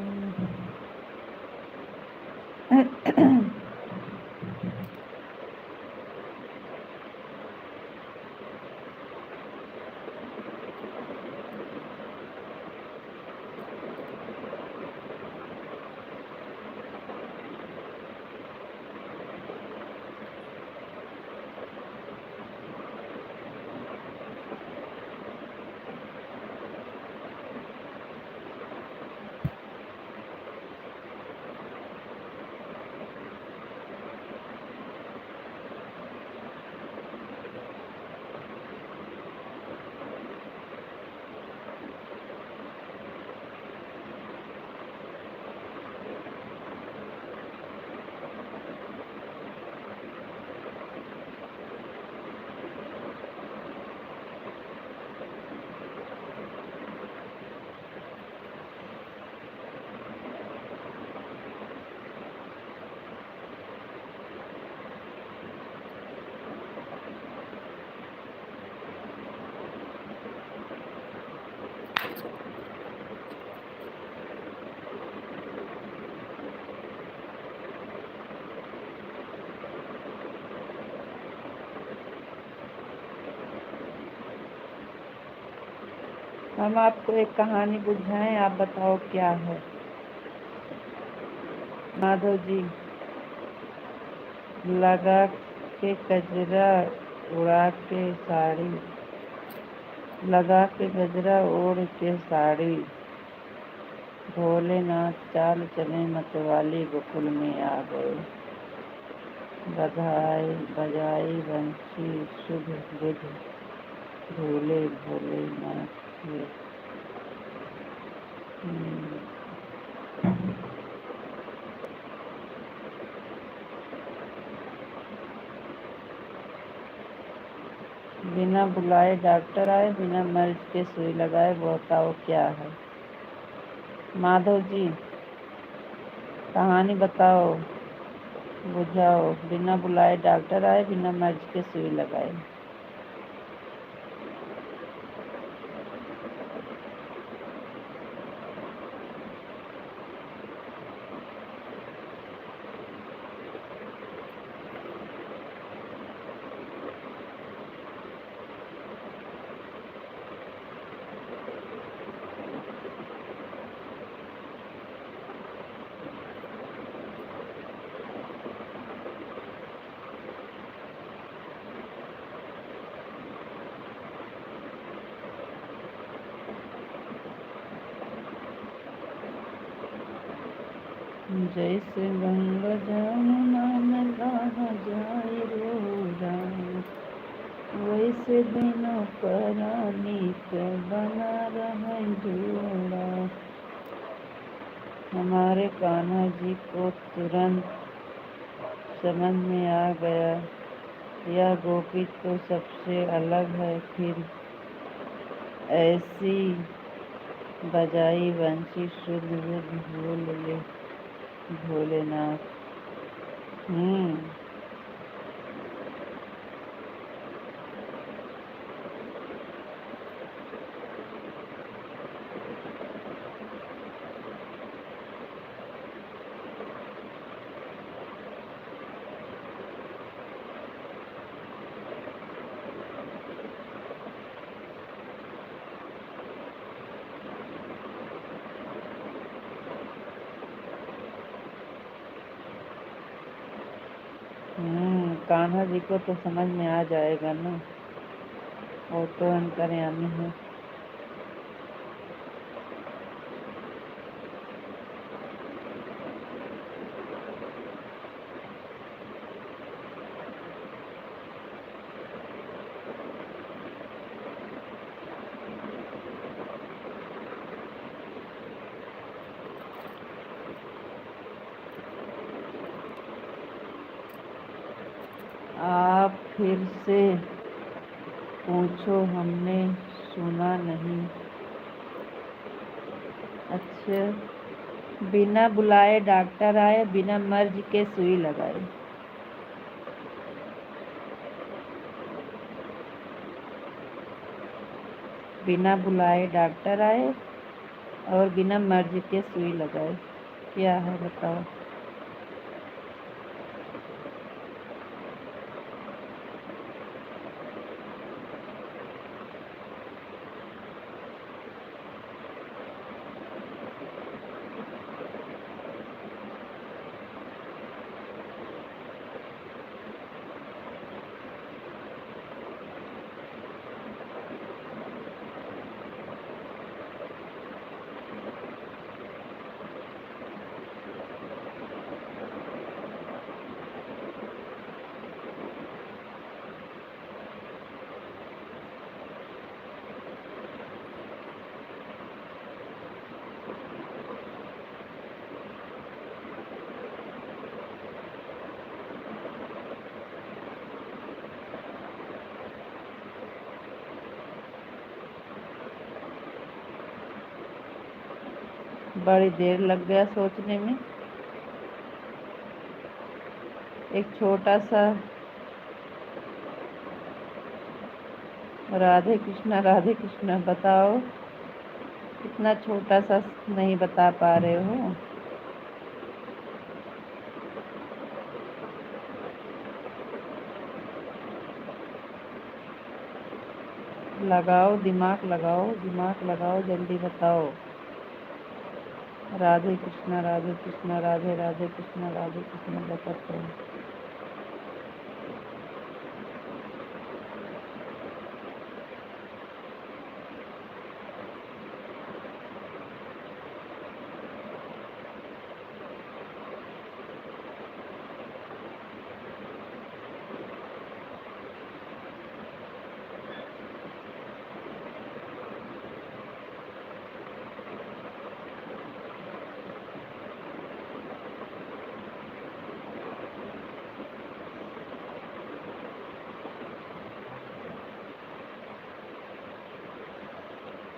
हम आपको एक कहानी बुझाएं, आप बताओ क्या है। माधव जी लगा के गजरा उड़ा के साड़ी, लगा के गजरा ओढ़ के साड़ी, भोलेनाथ चाल चले मतवाली गोकुल में आ गए। बधाई बजाई बंसी शुभ बुध भोले भोलेनाथ के। बिना बुलाए डॉक्टर आए, बिना मर्ज के सुई लगाए, वो बताओ क्या है। माधव जी कहानी बताओ, बुझाओ। बिना बुलाए डॉक्टर आए, बिना मर्ज के सुई लगाए। जैसे गंगा जमुना में गाना जाए रोरा, वैसे दिनों परानी के बना रहे जोड़ा। हमारे कान्हा जी को तुरंत समझ में आ गया, यह गोपी तो सबसे अलग है। फिर ऐसी बजाई बंसी, शुद्ध बुद्ध बोले भोलेनाथ। कान्हा जी को तो समझ में आ जाएगा ना, वो तो अंतर्यामी है। आप फिर से पूछो, हमने सुना नहीं। अच्छा, बिना बुलाए डॉक्टर आए, बिना मर्ज के सुई लगाए। बिना बुलाए डॉक्टर आए और बिना मर्ज के सुई लगाए। क्या है बताओ? बड़ी देर लग गया सोचने में। एक छोटा सा राधे कृष्णा बताओ, इतना छोटा सा नहीं बता पा रहे हो? लगाओ दिमाग, लगाओ, जल्दी बताओ। राधे कृष्णा राधे राधे कृष्णा बताते हैं।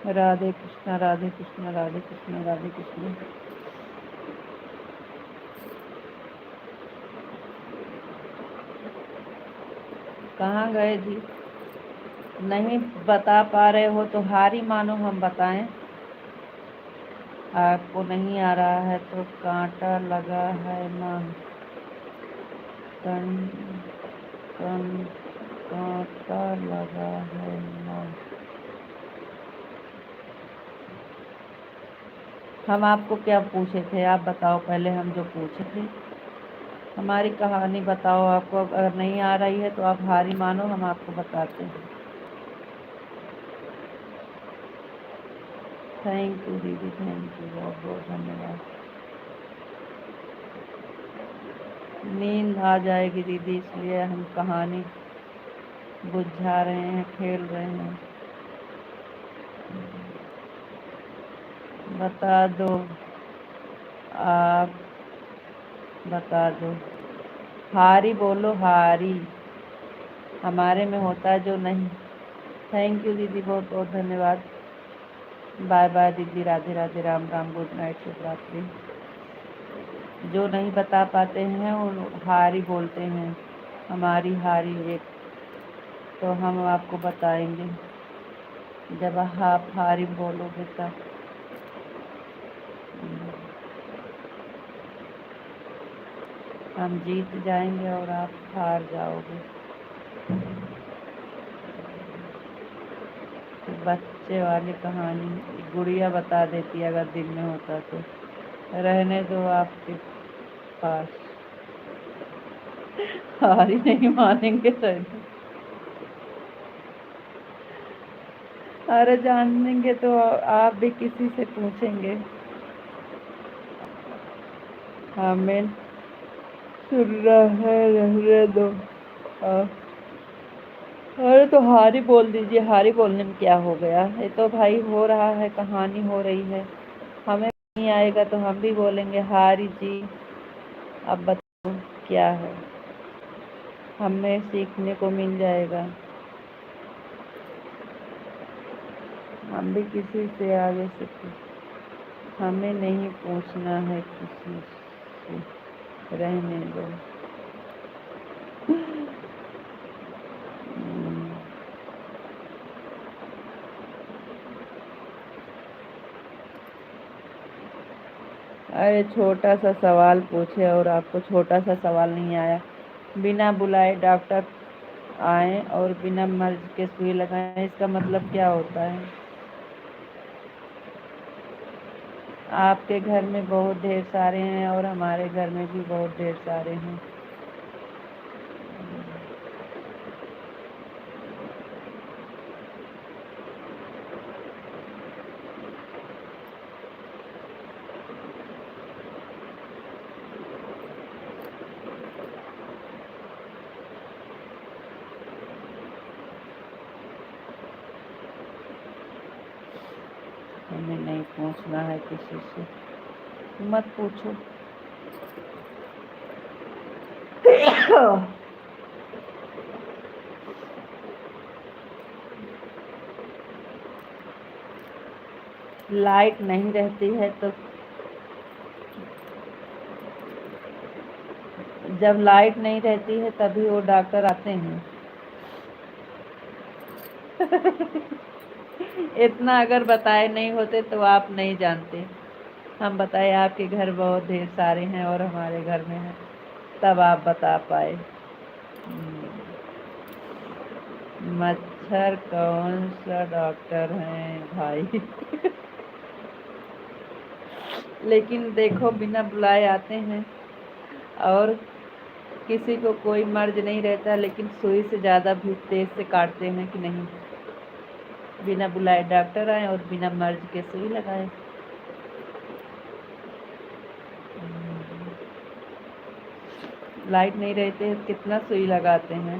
राधे कृष्णा। कहाँ गए जी? नहीं बता पा रहे हो तो हार ही मानो, हम बताएं। आपको नहीं आ रहा है तो कांटा लगा है ना, कांटा लगा है ना। हम आपको क्या पूछे थे, आप बताओ पहले। हम जो पूछे थे, हमारी कहानी बताओ। आपको अगर नहीं आ रही है तो आप हारी मानो, हम आपको बताते हैं। थैंक यू दीदी, थैंक यू, बहुत बहुत धन्यवाद। नींद आ जाएगी दीदी, इसलिए हम कहानी बुझा रहे हैं, खेल रहे हैं। बता दो, आप बता दो। हारी बोलो, हारी हमारे में होता है जो नहीं। थैंक यू दीदी, बहुत बहुत धन्यवाद। बाय बाय दीदी, राधे राधे, राम राम, गुड नाइट, शुभ रात्रि। जो नहीं बता पाते हैं उन हारी बोलते हैं, हमारी हारी एक, तो हम आपको बताएंगे जब आप हारी बोलोगे तब। हम जीत जाएंगे और आप हार जाओगे। तो बच्चे वाली कहानी गुड़िया बता देती अगर दिन में होता तो। रहने दो आपके पास, हारी नहीं मानेंगे। रहने, अरे जानेंगे तो आप भी किसी से पूछेंगे। हमें सुन रहा है, रहने दो। अरे तो हारी बोल दीजिए, हारी बोलने में क्या हो गया, ये तो भाई हो रहा है, कहानी हो रही है। हमें नहीं आएगा तो हम भी बोलेंगे हारी जी। अब बताओ क्या है, हमें सीखने को मिल जाएगा। हम भी किसी से आगे से हमें नहीं पूछना है किसी से, रहने दो। अरे छोटा सा सवाल पूछे और आपको छोटा सा सवाल नहीं आया। बिना बुलाए डॉक्टर आए और बिना मर्ज के सुई लगाए, इसका मतलब क्या होता है? आपके घर में बहुत ढेर सारे हैं और हमारे घर में भी बहुत ढेर सारे हैं। हमें नहीं पूछना है किसी से, मत पूछो। लाइट नहीं रहती है तो जब लाइट नहीं रहती है तभी वो डॉक्टर आते हैं। इतना अगर बताए नहीं होते तो आप नहीं जानते। हम बताए आपके घर बहुत ढेर सारे हैं और हमारे घर में है, तब आप बता पाए। मच्छर कौन सा डॉक्टर है भाई? लेकिन देखो बिना बुलाए आते हैं और किसी को कोई मर्ज नहीं रहता, लेकिन सुई से ज़्यादा भी तेज से काटते हैं कि नहीं। बिना बुलाए डॉक्टर आए और बिना मर्ज के सुई लगाए। लाइट नहीं रहते हैं कितना सुई लगाते हैं।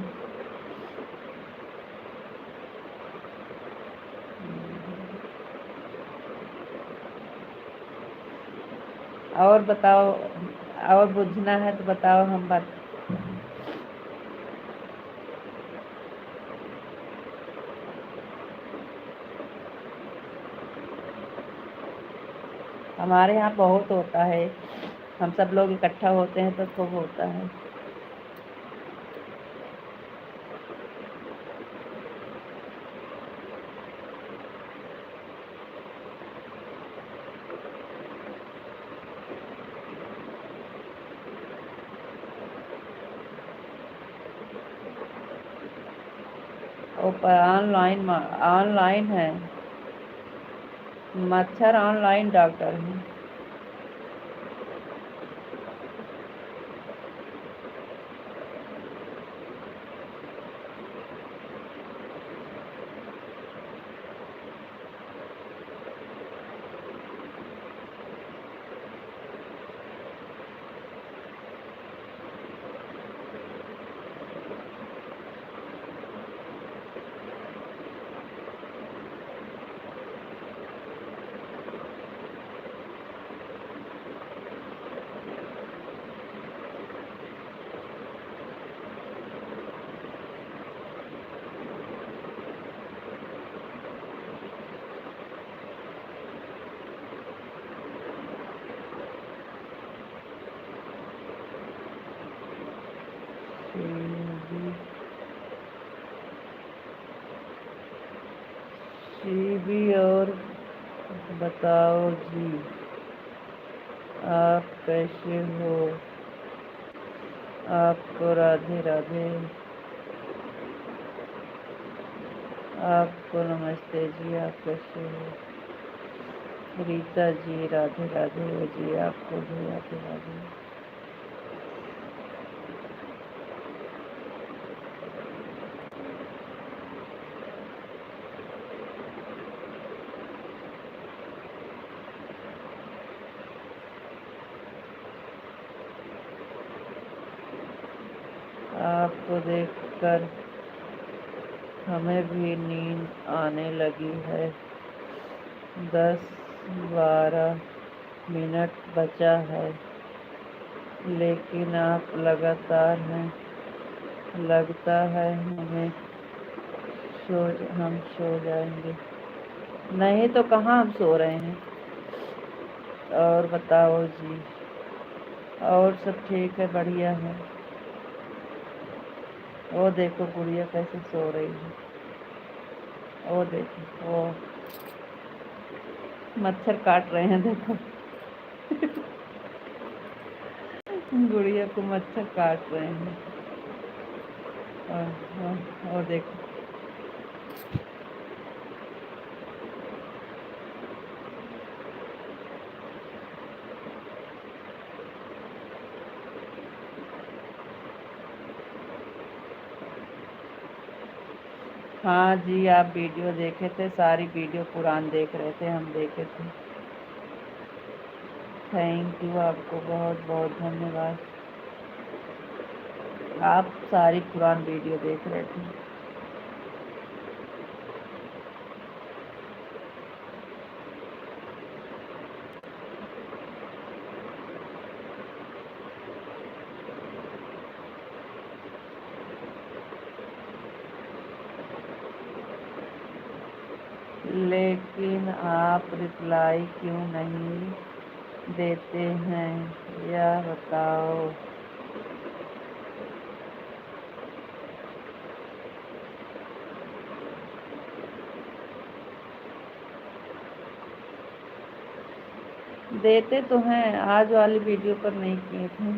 और बताओ, और बुझना है तो बताओ, हम बात। हमारे यहाँ बहुत होता है, हम सब लोग इकट्ठा होते हैं तो खूब होता है। ऊपर ऑनलाइन, ऑनलाइन है, मच्छर ऑनलाइन डॉक्टर है। जी भी। और बताओ जी, आप कैसे हो? आपको राधे राधे। आपको नमस्ते जी, आप कैसे हो? रीता जी राधे राधे जी, आपको भी राधे राधे। आपको देखकर हमें भी नींद आने लगी है। 10-12 मिनट बचा है, लेकिन आप लगातार हैं। लगता है हम सो जाएंगे। नहीं तो कहाँ हम सो रहे हैं। और बताओ जी, और सब ठीक है, बढ़िया है। वो देखो गुड़िया कैसे सो रही है। वो देखो, वो मच्छर काट रहे हैं, देखो। गुड़िया को मच्छर काट रहे हैं। और देखो। हाँ जी, आप वीडियो देखे थे, सारी वीडियो पुरान देख रहे थे, हम देखे थे। थैंक यू, आपको बहुत बहुत धन्यवाद। आप सारी पुरान वीडियो देख रहे थे। लेकिन आप रिप्लाई क्यों नहीं देते हैं, यह बताओ। देते तो हैं, आज वाली वीडियो पर नहीं किए थे।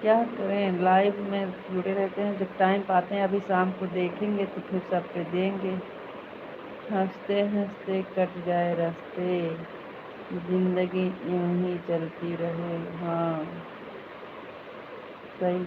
क्या करें, लाइव में जुड़े रहते हैं, जब टाइम पाते हैं। अभी शाम को देखेंगे तो फिर सब पे देंगे। हंसते हंसते कट जाए रास्ते, जिंदगी यूं ही चलती रहे। हाँ, सही।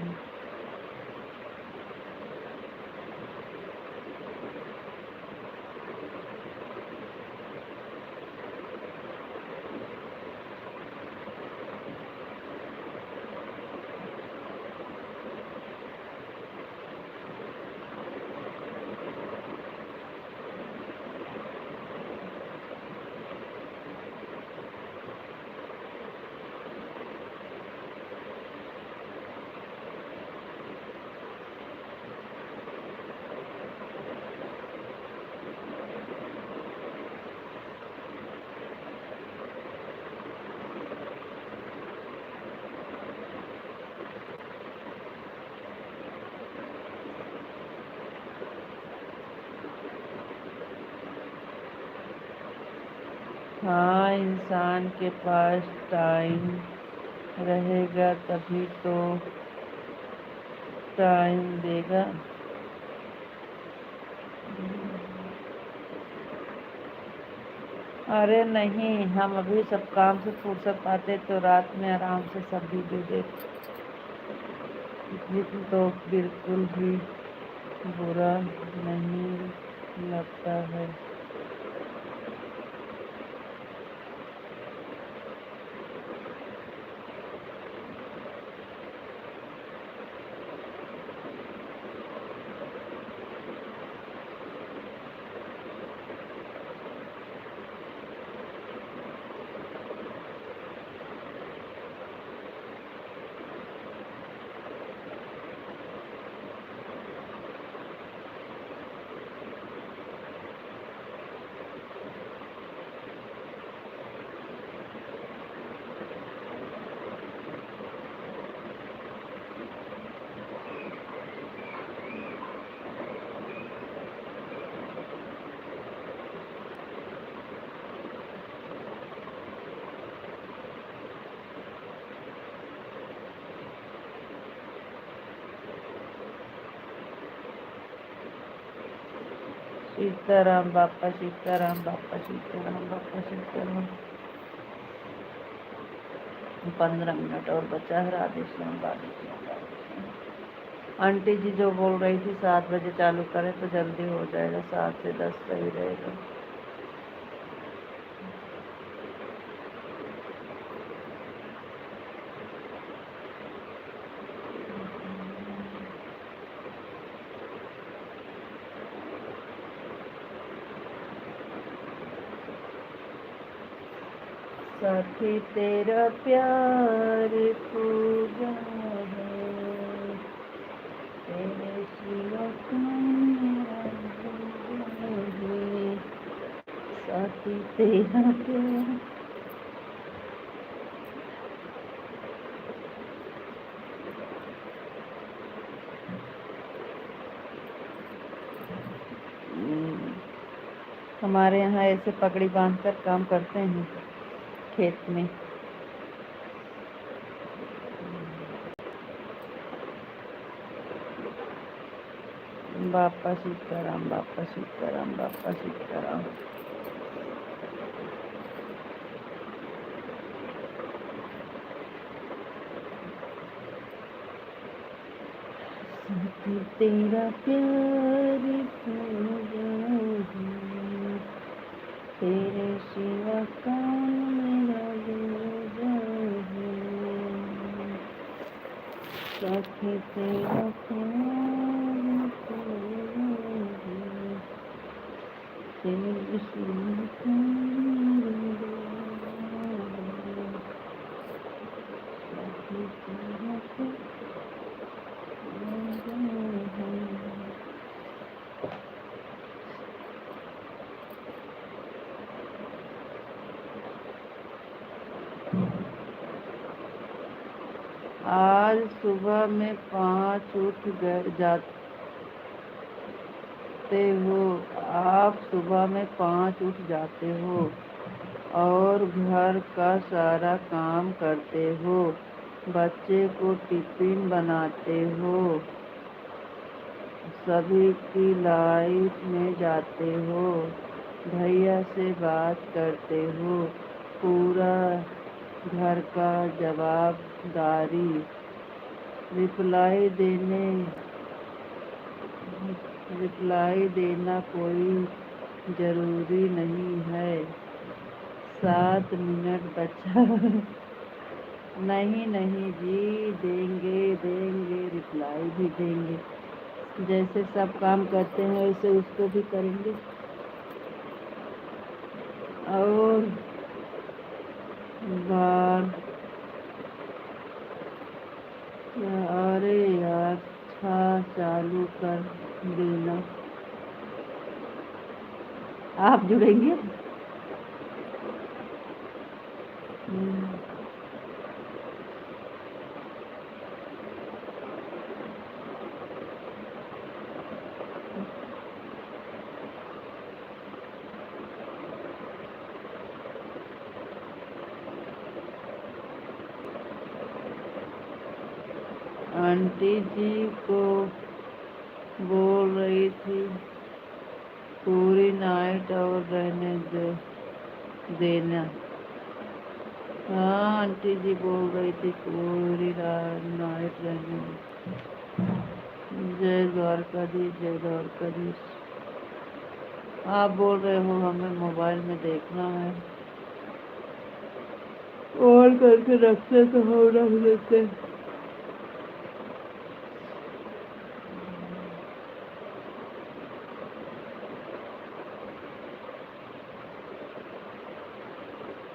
हाँ, इंसान के पास टाइम रहेगा तभी तो टाइम देगा। अरे नहीं, हम अभी सब काम से फुर्सत पाते तो रात में आराम से सब वीडियो देख तो बिल्कुल भी बुरा नहीं लगता है। सीताराम बापा, सीताराम बापा, सीताराम बापा, सीताराम। 15 मिनट और बचा है। राधे श्याम, राधे श्याम, राधे श्याम। आंटी जी जो बोल रही थी 7 बजे चालू करें तो जल्दी हो जाएगा, 7 से 10 सही रहेगा। साथी तेरा प्यार पूजा है, तेरे सिवा कौन मेरा दूजा है। साथी तेरा प्यार। हमारे यहाँ ऐसे पगड़ी बांधकर काम करते हैं खेत में। बापा सीताराम, बापा सीताराम, बापा सीताराम। साथी तेरा प्यार पूजा है, तेरे सिवा कौन मेरा दूजा है। साथी तेरा प्यार पूजा है, तेरे सिवा कौन मेरा दूजा है। साथी तेरा प्यार आज सुबह में 5 उठ जाते हो आप, सुबह में 5 उठ जाते हो और घर का सारा काम करते हो, बच्चे को टिफिन बनाते हो, सभी की लाइफ में जाते हो, भैया से बात करते हो, पूरा घर का जवाबदारी रिप्लाई देना कोई जरूरी नहीं है। 7 मिनट बचा। नहीं नहीं जी, देंगे रिप्लाई भी देंगे। जैसे सब काम करते हैं वैसे उसको भी करेंगे। और बार अरे यार, अच्छा चालू कर देना। आप जुड़ेंगे? आंटी जी को बोल रही थी पूरी नाइट और रहने देना। हाँ, आंटी जी बोल रही थी पूरी नाइट रहने दे। जय द्वारकाधीश, जय द्वारकाधीश। आप बोल रहे हो हमें मोबाइल में देखना है, ऑन करके रखते तो हम रख लेते।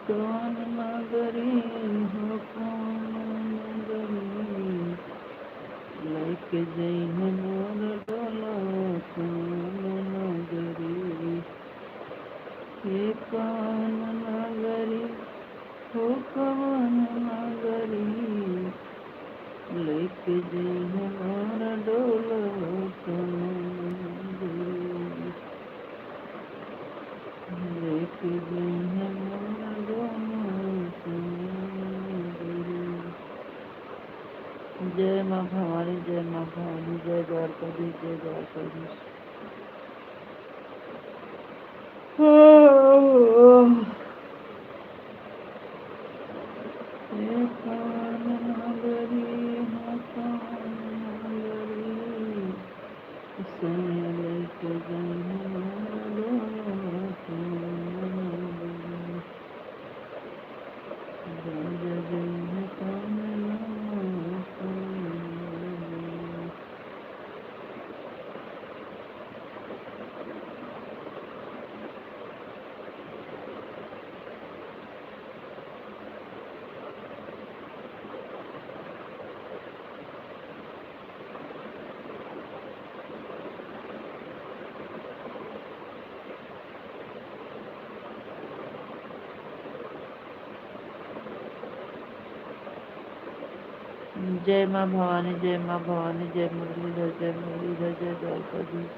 कौन नगरी हो, कौन नगरी लेके जइहे मोर डोला, कौन नगरी, ये कौन नगरी हो, कौन नगरी लेके जइहे मोर डोला, कौन नगरी लेके जइहे मोर डोला, कौन नगरी। जय माँ भवानी, जय माँ भवानी, जय द्वारकाधीश, जय द्वारकाधीश। जय माँ भवानी, जय माँ भवानी, जय मुरलीधर, जय मुरलीधर, जय द्वारकाधीश।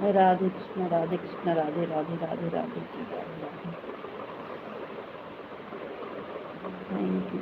राधे कृष्ण राधे कृष्ण राधे राधे राधे राधे जी राधे राधे। Thank you.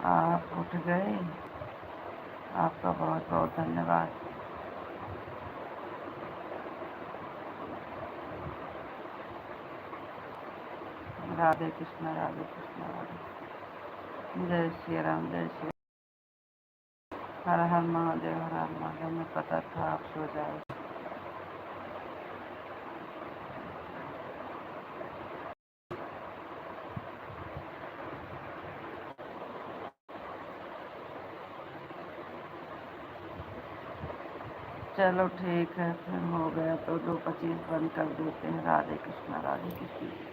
आप उठ गए, आपका बहुत बहुत धन्यवाद। राधे कृष्णा, राधे कृष्णा, राधे। जय श्री राम, जय श्री। हर हर महादेव, हर हर महादेव। में पता था आप सो जाए। चलो ठीक है, फिर हो गया तो 2:25 बंद कर देते हैं। राधे कृष्णा, राधे कृष्णा।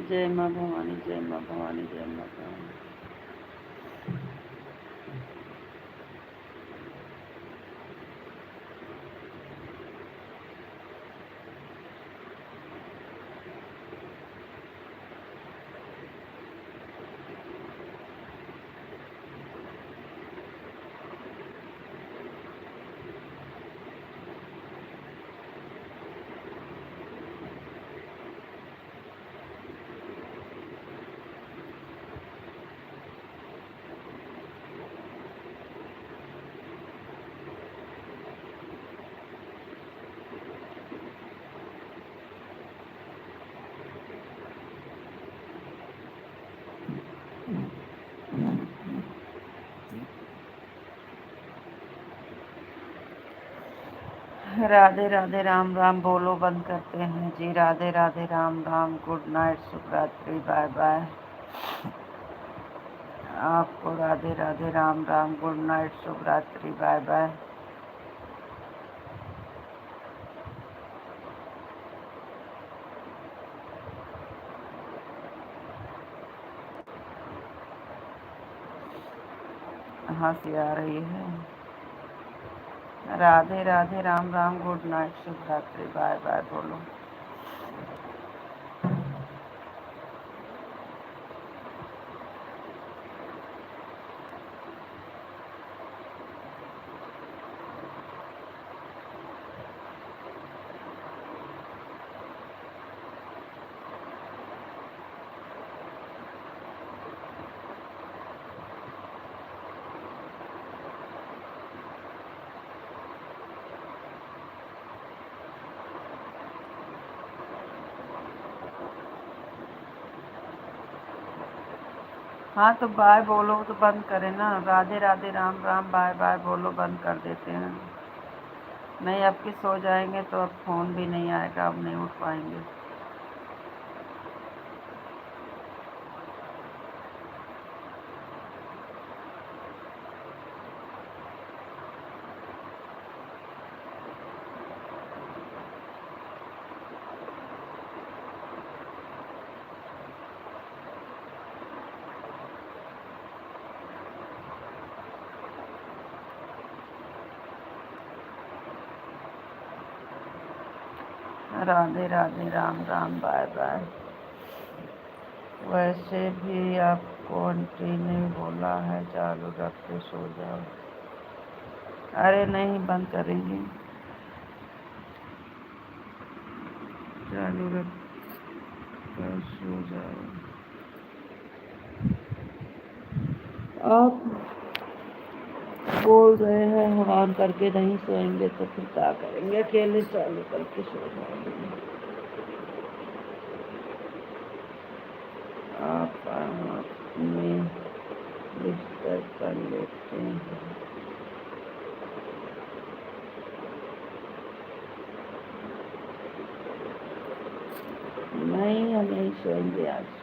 जय माँ भवानी, जय माँ भवानी, जय माँ भवानी। राधे राधे, राम राम बोलो, बंद करते हैं जी। राधे राधे, राम राम, गुड नाइट, शुभ रात्रि, बाय बाय। आपको राधे राधे, राम राम, गुड नाइट, शुभ रात्रि, बाय बाय। हंसी आ रही है। राधे राधे, राम राम, गुड नाइट, शुभ रात्रि, बाय बाय बोलो। हाँ तो बाय बोलो तो बंद करें ना। राधे राधे, राम राम, बाय बाय बोलो, बंद कर देते हैं। नहीं, अब कि सो जाएंगे तो अब फ़ोन भी नहीं आएगा, अब नहीं उठ पाएंगे। Radhe Radhe, Ram Ram, bye bye. वैसे भी आपको आंटी ने बोला है चालू रख के सो जाओ। अरे नहीं, बंद करेंगे, चालू रख कर सो जाओ। आप बोल रहे हैं हम ऑन करके नहीं सोएंगे तो फिर क्या करेंगे, अकेले चालू करके सो जाएंगे। आप अपने बिस्तर पर लेते हैं। नहीं, हम नहीं सोएंगे आज।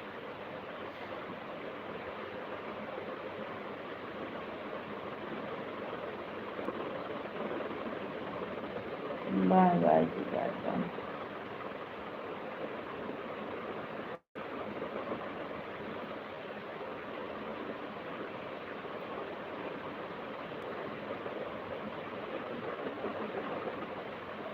बाय बाय जी, बाय बाय।